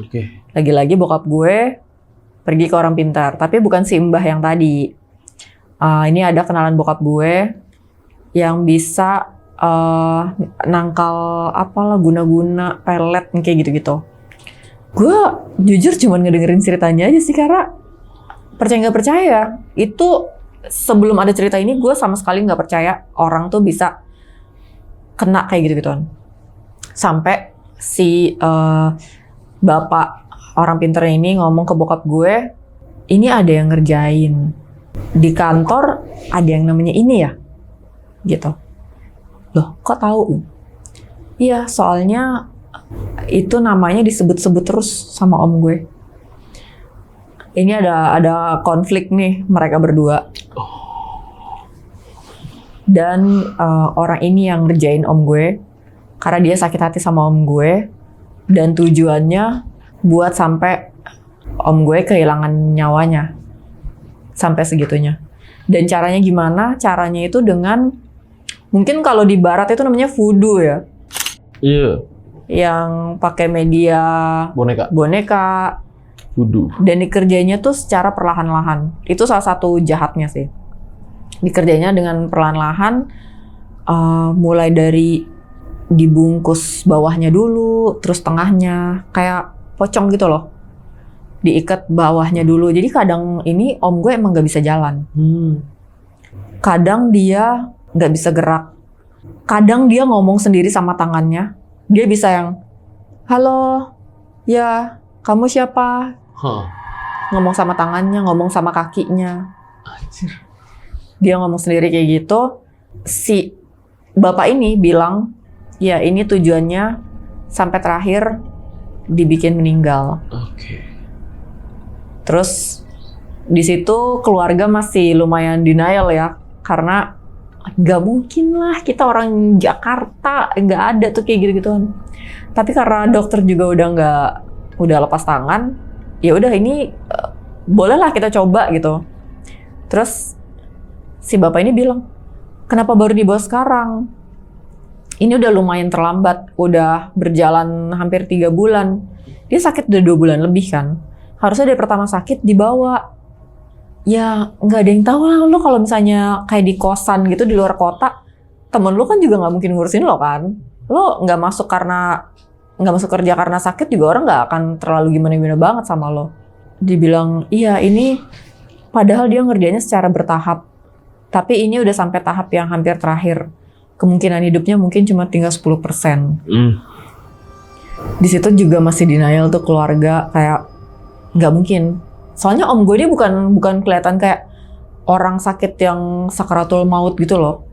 Lagi-lagi bokap gue pergi ke orang pintar, tapi bukan si mbah yang tadi. Ini ada kenalan bokap gue yang bisa nangkal apalah guna-guna pelet kayak gitu-gitu. Gue jujur cuma ngedengerin ceritanya aja sih, karena percaya nggak percaya. Itu sebelum ada cerita ini gue sama sekali nggak percaya orang tuh bisa kena kayak gitu-gituan. Sampai si bapak orang pinter ini ngomong ke bokap gue, ini ada yang ngerjain. Di kantor ada yang namanya ini ya? Gitu. Loh, kok tahu? Iya, soalnya itu namanya disebut-sebut terus sama om gue. Ini ada konflik nih mereka berdua. Dan orang ini yang ngerjain om gue karena dia sakit hati sama om gue, dan tujuannya buat sampai om gue kehilangan nyawanya sampai segitunya. Dan caranya gimana? Caranya itu dengan, mungkin kalau di barat itu namanya voodoo ya. Iya. Yang pakai media boneka voodoo. Dan dikerjainya tuh secara perlahan-lahan. Itu salah satu jahatnya sih. Dikerjanya dengan perlahan-lahan, mulai dari dibungkus bawahnya dulu, terus tengahnya, kayak pocong gitu loh. Diikat bawahnya dulu. Jadi kadang ini om gue emang gak bisa jalan. Kadang dia gak bisa gerak. Kadang dia ngomong sendiri sama tangannya. Dia bisa yang, halo, ya kamu siapa? Ngomong sama tangannya, ngomong sama kakinya. Dia ngomong sendiri kayak gitu. Si bapak ini bilang, ya ini tujuannya sampai terakhir dibikin meninggal. Terus di situ keluarga masih lumayan denial ya, karena nggak mungkin lah, kita orang Jakarta nggak ada tuh kayak gitu-gituan. Tapi karena dokter juga udah lepas tangan, ya udah ini bolehlah kita coba gitu. Terus si bapak ini bilang, kenapa baru dibawa sekarang? ini udah lumayan terlambat, udah berjalan hampir 3 bulan. Dia sakit udah 2 bulan lebih kan. Harusnya dari pertama sakit dibawa. Ya nggak ada yang tahu lah lo kalau misalnya kayak di kosan gitu di luar kota, temen lo kan juga nggak mungkin ngurusin lo kan. Lo nggak masuk kerja karena sakit juga orang nggak akan terlalu gimana-gimana banget sama lo. Dibilang iya ini padahal dia ngerjainnya secara bertahap. Tapi ini udah sampai tahap yang hampir terakhir. Kemungkinan hidupnya mungkin cuma tinggal 10%. Di situ juga masih denial tuh keluarga kayak nggak mungkin. Soalnya om gue dia bukan kelihatan kayak orang sakit yang sakaratul maut gitu loh.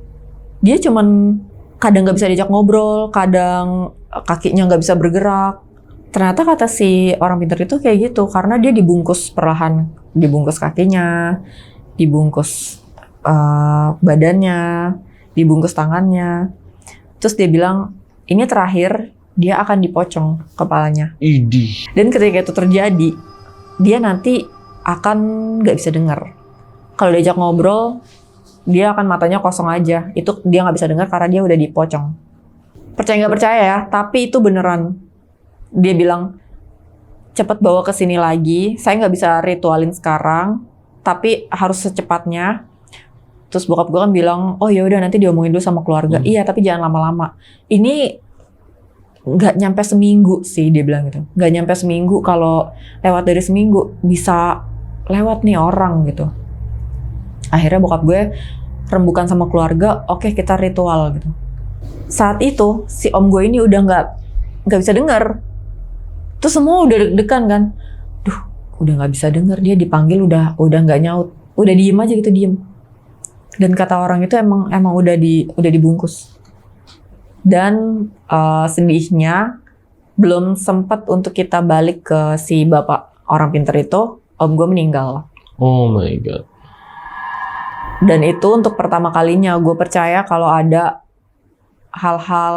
Dia cuman kadang nggak bisa diajak ngobrol, kadang kakinya nggak bisa bergerak. Ternyata kata si orang pintar itu kayak gitu karena dia dibungkus perlahan, dibungkus kakinya, dibungkus badannya, dibungkus tangannya. Terus dia bilang ini terakhir dia akan dipocong kepalanya. Idih. Dan ketika itu terjadi, dia nanti akan nggak bisa dengar. Kalau diajak ngobrol, dia akan matanya kosong aja. Itu dia nggak bisa dengar karena dia udah dipocong. Percaya nggak percaya ya, tapi itu beneran. Dia bilang, cepet bawa ke sini lagi. Saya nggak bisa ritualin sekarang, tapi harus secepatnya. Terus bokap gue kan bilang, oh ya udah nanti diomongin dulu sama keluarga. Iya, tapi jangan lama-lama. Ini nggak nyampe seminggu sih dia bilang gitu. Nggak nyampe seminggu, kalau lewat dari seminggu bisa lewat nih orang gitu. Akhirnya bokap gue rembukan sama keluarga, oke kita ritual gitu. Saat itu si om gue ini udah nggak bisa dengar. Terus semua udah deg-degan kan. Duh, udah nggak bisa dengar, dia dipanggil udah nggak nyaut, udah diem aja gitu, diem. Dan kata orang itu emang udah dibungkus. Dan sedihnya belum sempat untuk kita balik ke si bapak orang pintar itu, om gue meninggal. Oh my god. Dan itu untuk pertama kalinya gue percaya kalau ada hal-hal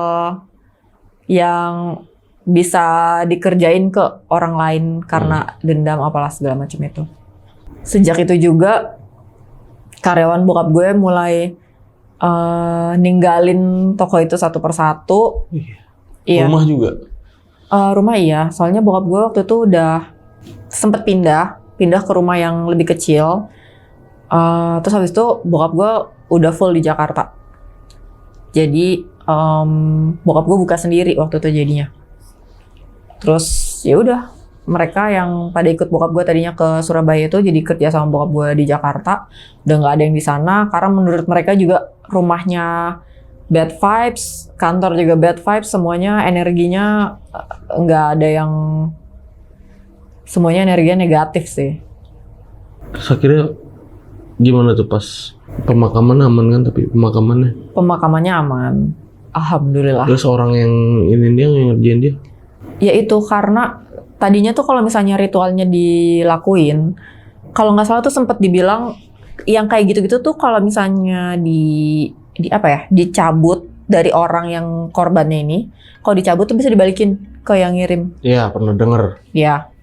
yang bisa dikerjain ke orang lain karena dendam apalah segala macam itu. Sejak itu juga karyawan bokap gue mulai ninggalin toko itu satu persatu. Iya. Rumah juga? Rumah iya, soalnya bokap gue waktu itu udah sempet pindah ke rumah yang lebih kecil. Terus habis itu bokap gue udah full di Jakarta. Jadi bokap gue buka sendiri waktu itu jadinya. Terus ya udah, mereka yang pada ikut bokap gue tadinya ke Surabaya itu jadi kerja sama bokap gue di Jakarta. Udah nggak ada yang di sana karena menurut mereka juga rumahnya bad vibes, kantor juga bad vibes, semuanya energinya nggak ada yang, semuanya energinya negatif sih. Terus akhirnya gimana tuh pas pemakaman aman kan, tapi pemakamannya? Pemakamannya aman, alhamdulillah. Terus orang yang yang ngerjain dia? Ya itu karena tadinya tuh kalau misalnya ritualnya dilakuin, kalau nggak salah tuh sempat dibilang yang kayak gitu-gitu tuh kalau misalnya dicabut dari orang yang korbannya ini, kalau dicabut tuh bisa dibalikin ke yang ngirim. Iya, pernah denger. Ya.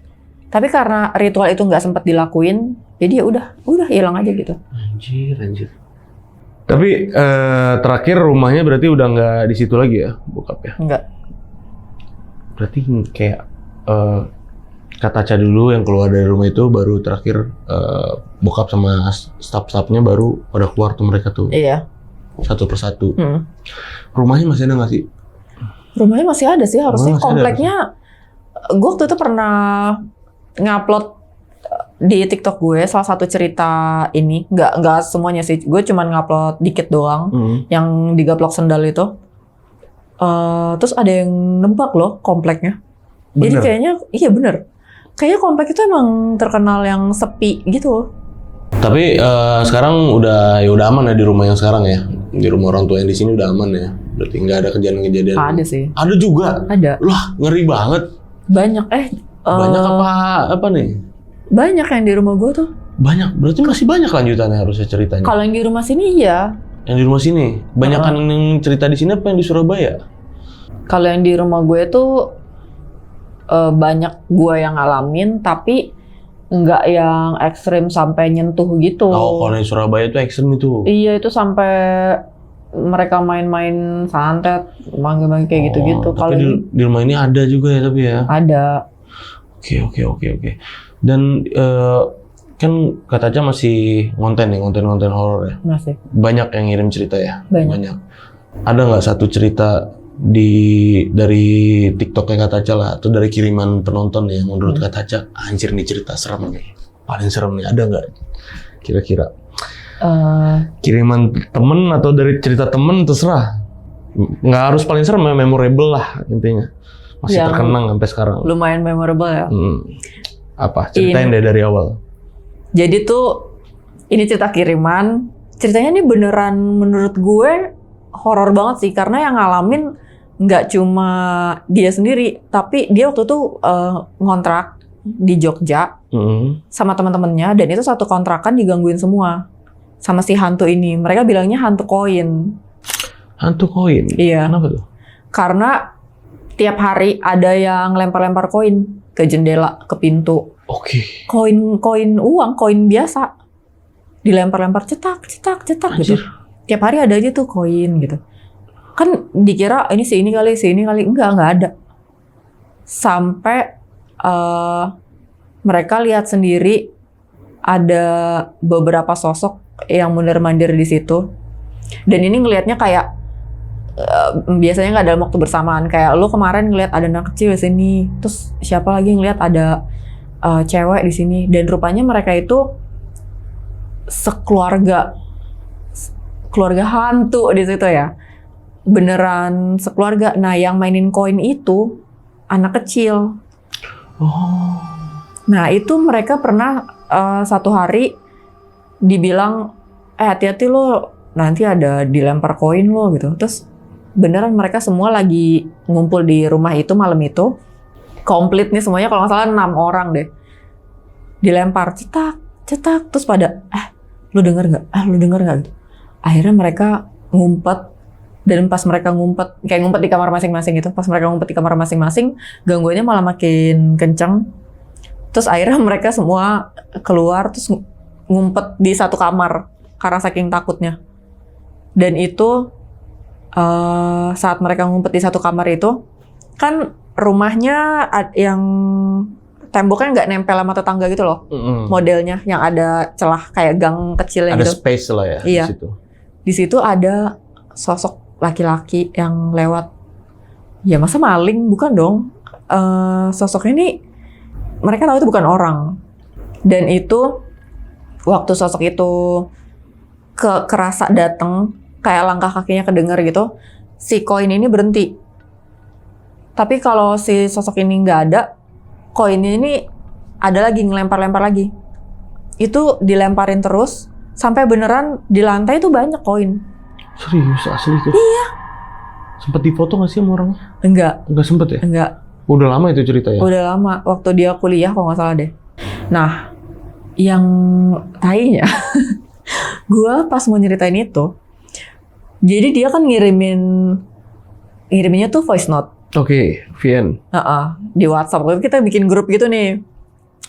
Tapi karena ritual itu nggak sempat dilakuin, jadi ya udah hilang aja gitu. Anjir. Tapi terakhir rumahnya berarti udah nggak di situ lagi ya, bokap ya? Enggak. Berarti kayak Kak Taca dulu yang keluar dari rumah itu, baru terakhir bokap sama staff-staffnya baru pada keluar tuh mereka tuh. Iya. Satu persatu. Rumahnya masih ada nggak sih? Rumahnya masih ada sih, harusnya masih kompleknya. Gue waktu itu pernah ngupload di TikTok gue salah satu cerita ini, nggak semuanya sih, gue cuma ngupload dikit doang, yang digaplok sendal itu. Terus ada yang nebak loh kompleknya. Bener. Jadi kayaknya iya bener. Kayaknya komplek itu emang terkenal yang sepi gitu. Tapi sekarang udah aman ya di rumah yang sekarang ya. Di rumah orang tua yang di sini udah aman ya. Berarti nggak ada kejadian-kejadian. Ada sih. Ada juga. Ada. Lah, ngeri banget. Banyak. Banyak apa nih? Banyak yang di rumah gue tuh. Banyak. Berarti masih banyak lanjutannya harusnya ceritanya. Kalau yang di rumah sini iya. Yang di rumah sini. Banyakan yang cerita di sini apa yang di Surabaya? Kalau yang di rumah gue tuh banyak gue yang ngalamin, tapi nggak yang ekstrim sampai nyentuh gitu. Oh, kalau di Surabaya itu ekstrim itu. Iya, itu sampai mereka main-main santet, manggil-manggil kayak gitu-gitu. Tapi di rumah ini ada juga ya tapi ya? Ada. Oke. Dan kan Kak Taca masih konten horor ya? Masih. Banyak yang ngirim cerita ya? Banyak. Ada nggak satu cerita dari TikToknya Kak Taca lah, atau dari kiriman penonton ya, menurut Kak Taca, anjir nih cerita serem nih, paling serem nih, ada nggak kira-kira? Kiriman temen atau dari cerita temen terserah, nggak harus paling serem, memorable lah intinya, masih yang terkenang sampai sekarang. Lumayan memorable ya. Apa? Ceritain deh dari awal. Jadi tuh ini cerita kiriman, ceritanya nih beneran menurut gue horor banget sih, karena yang ngalamin nggak cuma dia sendiri, tapi dia waktu itu ngontrak di Jogja sama teman-temannya, dan itu satu kontrakan digangguin semua sama si hantu ini. Mereka bilangnya hantu koin. Hantu koin? Iya. Kenapa tuh? Karena tiap hari ada yang lempar-lempar koin ke jendela, ke pintu. Oke. Koin uang, koin biasa. Dilempar-lempar cetak gitu. Tiap hari ada aja tuh koin gitu. Kan dikira ini si ini kali. Enggak ada. Sampai mereka lihat sendiri ada beberapa sosok yang mondar-mandir di situ. Dan ini ngelihatnya kayak biasanya nggak dalam waktu bersamaan. Kayak lu kemarin ngelihat ada anak kecil di sini, terus siapa lagi ngelihat ada cewek di sini. Dan rupanya mereka itu sekeluarga hantu di situ ya. Beneran sekeluarga. Nah, yang mainin koin itu anak kecil. Oh. Nah, itu mereka pernah satu hari dibilang, hati-hati lo, nanti ada dilempar koin lo gitu. Terus beneran mereka semua lagi ngumpul di rumah itu malam itu. Komplit nih semuanya, kalau nggak salah 6 orang deh. Dilempar, cetak. Terus pada, lu denger nggak? Gitu. Akhirnya mereka ngumpet. Dan pas mereka ngumpet di kamar masing-masing gitu. Pas mereka ngumpet di kamar masing-masing, gangguannya malah makin kenceng. Terus akhirnya mereka semua keluar, terus ngumpet di satu kamar karena saking takutnya. Dan itu saat mereka ngumpet di satu kamar itu, kan rumahnya yang temboknya nggak nempel sama tetangga gitu loh, modelnya yang ada celah kayak gang kecilnya gitu. Ada space lah ya. Iya. Di situ. Di situ ada sosok laki-laki yang lewat. Ya masa maling? Bukan dong. Sosoknya ini mereka tahu itu bukan orang. Dan itu waktu sosok itu kerasa datang, kayak langkah kakinya kedengar gitu, si koin ini berhenti. Tapi kalau si sosok ini nggak ada, koin ini ada lagi, ngelempar-lempar lagi. Itu dilemparin terus, sampai beneran di lantai tuh banyak koin. Serius, asli tuh? Iya. Sempet difoto nggak sih sama orangnya? Enggak Sempet ya? Enggak. Udah lama itu cerita ya? Udah lama, waktu dia kuliah kalau nggak salah deh. Nah, yang tainya, gue pas mau nyeritain itu, jadi dia kan ngiriminnya tuh voice note. Oke, VN. Di WhatsApp. Kita bikin grup gitu nih.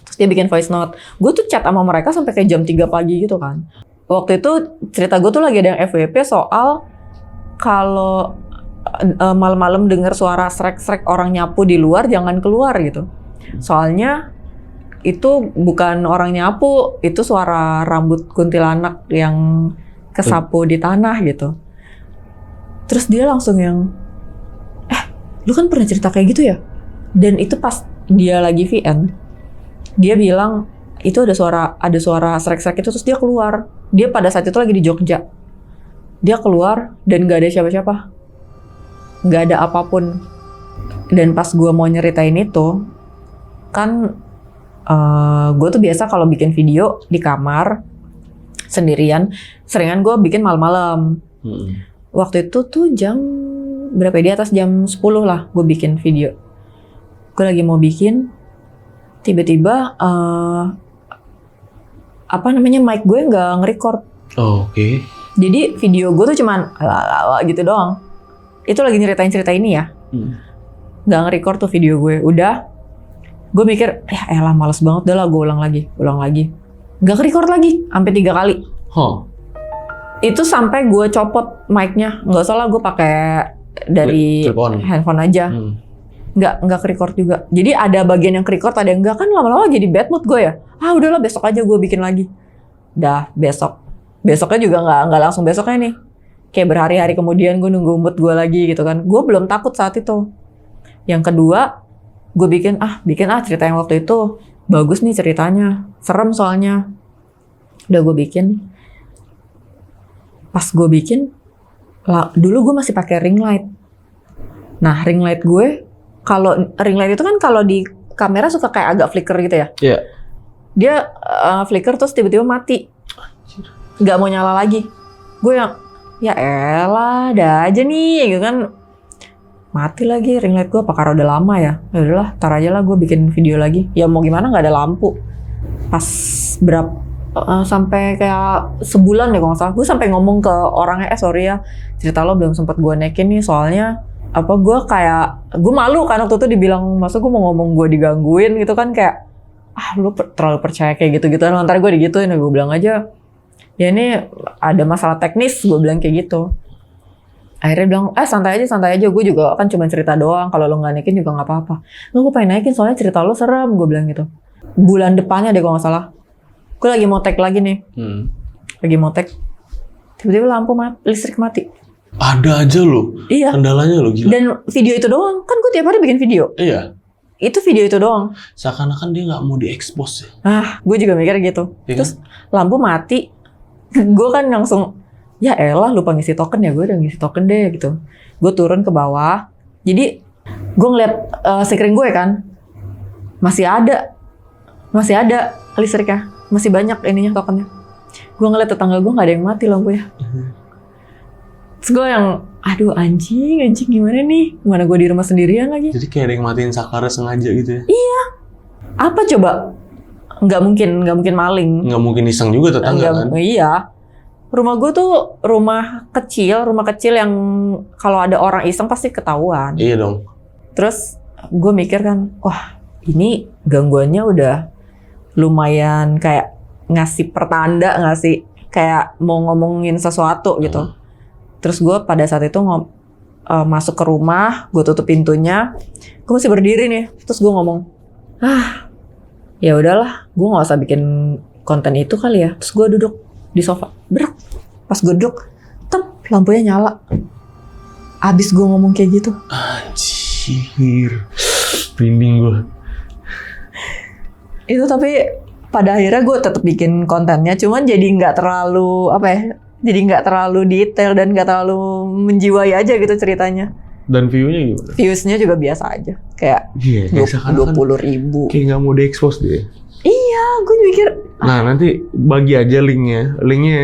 Terus dia bikin voice note. Gue tuh chat sama mereka sampai kayak jam 3 pagi gitu kan. Waktu itu cerita gue tuh lagi ada yang FWP soal kalau malam-malam dengar suara srek-srek orang nyapu di luar, jangan keluar gitu. Soalnya itu bukan orang nyapu, itu suara rambut kuntilanak yang kesapu di tanah gitu. Terus dia langsung yang, lu kan pernah cerita kayak gitu ya? Dan itu pas dia lagi VN, dia bilang itu ada suara srek-srek itu, terus dia keluar. Dia pada saat itu lagi di Jogja. Dia keluar dan gak ada siapa-siapa. Gak ada apapun. Dan pas gue mau nyeritain itu, kan gue tuh biasa kalau bikin video di kamar sendirian, seringan gue bikin malam-malam. Waktu itu tuh jam berapa, di atas jam 10 lah gue bikin video. Gue lagi mau bikin, tiba-tiba mic gue nggak nge-record. Oke. Jadi video gue tuh cuman gitu doang. Itu lagi cerita ini ya. Nggak nge-record tuh video gue. Udah, gue mikir, ya elah males banget, udah lah gue ulang lagi. Nggak nge-record lagi, sampai 3 kali. Itu sampai gue copot mic-nya. Nggak salah, gue pakai dari handphone aja. Nggak ke-record juga. Jadi ada bagian yang ke-record, ada yang enggak. Kan lama-lama jadi bad mood gue ya. Udahlah besok aja gue bikin lagi. Besoknya juga nggak langsung besoknya nih. Kayak berhari-hari kemudian gue nunggu mood gue lagi gitu kan. Gue belum takut saat itu. Yang kedua, gue bikin cerita yang waktu itu. Bagus nih ceritanya. Serem soalnya. Udah gue bikin. Pas gue bikin, dulu gue masih pakai ring light. Nah, ring light gue, kalau ring light itu kan kalau di kamera suka kayak agak flicker gitu ya. Iya. Dia flicker terus tiba-tiba mati. Nggak mau nyala lagi. Gue yang, ya elah, ada aja nih, gitu kan. Mati lagi ring light gue, apa karena udah lama ya? Ya udahlah, tar aja lah gue bikin video lagi. Ya mau gimana, nggak ada lampu. Pas sampai kayak sebulan deh kalau nggak salah, gue sampai ngomong ke orangnya, sorry ya, cerita lo belum sempat gue naikin nih, soalnya gue malu kan waktu itu dibilang, masa gue mau ngomong gue digangguin gitu kan, kayak lu terlalu percaya kayak gitu-gitu, ntar gue digituin. Gue bilang aja, ya ini ada masalah teknis, gue bilang kayak gitu. Akhirnya bilang, santai aja, gue juga kan cuma cerita doang, kalau lo nggak naikin juga nggak apa-apa. Nggak, gue pengen naikin soalnya cerita lo serem, gue bilang gitu. Bulan depannya deh kalau nggak salah, gue lagi mau tag lagi nih. Lagi mau tag, tiba-tiba listrik mati. Ada aja loh. Iya. Kendalanya loh, gila. Dan video itu doang, kan gue tiap hari bikin video. Iya. Itu video itu doang. Seakan-akan dia nggak mau diekspos ya. Gue juga mikir gitu. Iya. Terus lampu mati, gue kan langsung, ya elah lupa ngisi token ya, gue udah ngisi token deh gitu. Gue turun ke bawah, jadi gue ngeliat screen gue kan, masih ada listriknya. Masih banyak ininya tokennya. Gue ngeliat tetangga gue nggak ada yang mati lampunya. Terus gue yang, aduh anjing gimana nih? Mana gue di rumah sendirian lagi? Jadi kayak ada yang matiin saklarnya sengaja gitu ya? Iya. Apa coba? Nggak mungkin maling. Nggak mungkin iseng juga tetangga kan? Iya. Rumah gue tuh rumah kecil yang kalau ada orang iseng pasti ketahuan. Iya dong. Terus gue mikir kan, wah ini gangguannya udah lumayan kayak ngasih pertanda, ngasih kayak mau ngomongin sesuatu gitu. Terus gue pada saat itu masuk ke rumah, gue tutup pintunya, gue masih berdiri nih. Terus gue ngomong, ya udahlah, gue nggak usah bikin konten itu kali ya. Terus gue duduk di sofa, pas gue duduk, lampunya nyala. Abis gue ngomong kayak gitu. Anjir, merinding gue. Itu tapi pada akhirnya gue tetap bikin kontennya, cuman jadi nggak terlalu jadi nggak terlalu detail dan nggak terlalu menjiwai aja gitu ceritanya. Dan view-nya gimana? Views-nya juga biasa aja, kayak 20.000. Kayak nggak mau diekspos dia. Iya, gue mikir. Nah nanti bagi aja linknya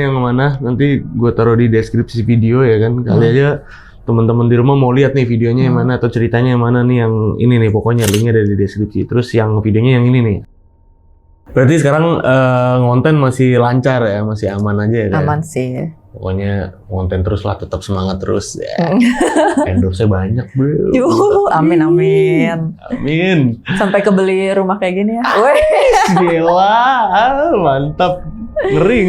yang mana nanti gue taruh di deskripsi video ya kan. Kali aja teman-teman di rumah mau lihat nih videonya yang mana atau ceritanya yang mana nih, yang ini nih pokoknya linknya ada di deskripsi. Terus yang videonya yang ini nih. Berarti sekarang konten masih lancar ya, masih aman aja ya? Aman sih. Pokoknya konten terus lah, tetap semangat terus ya. Endorse-nya banyak bro. Amin. Amin. Sampai kebeli rumah kayak gini ya. Weh. Gila, mantap. Ngeri.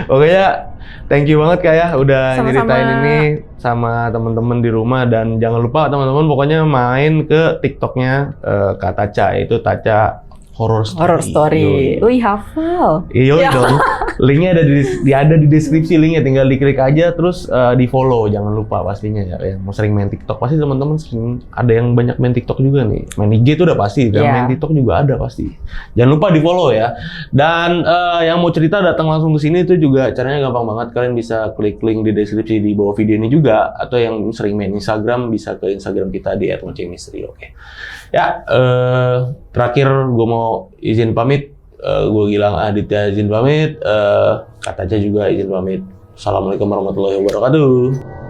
Pokoknya thank you banget Kak ya udah nyeritain ini sama teman-teman di rumah. Dan jangan lupa teman-teman pokoknya main ke TikTok-nya Kak Taca, itu Taca Horror Story. Wih, hafal. Iya dong. Linknya ada di deskripsi, linknya tinggal diklik aja terus di follow, jangan lupa pastinya ya. Yang mau sering main TikTok pasti teman-teman sering, ada yang banyak main TikTok juga nih. Main IG itu udah pasti, dan main TikTok juga ada pasti. Jangan lupa di follow ya. Dan yang mau cerita datang langsung ke sini itu juga caranya gampang banget. Kalian bisa klik link di deskripsi di bawah video ini juga, atau yang sering main Instagram bisa ke Instagram kita di @ngocehmisteri. Oke. Ya, terakhir gue mau izin pamit. Gue Gilang Aditya izin pamit. Kak Taca juga izin pamit. Assalamualaikum warahmatullahi wabarakatuh.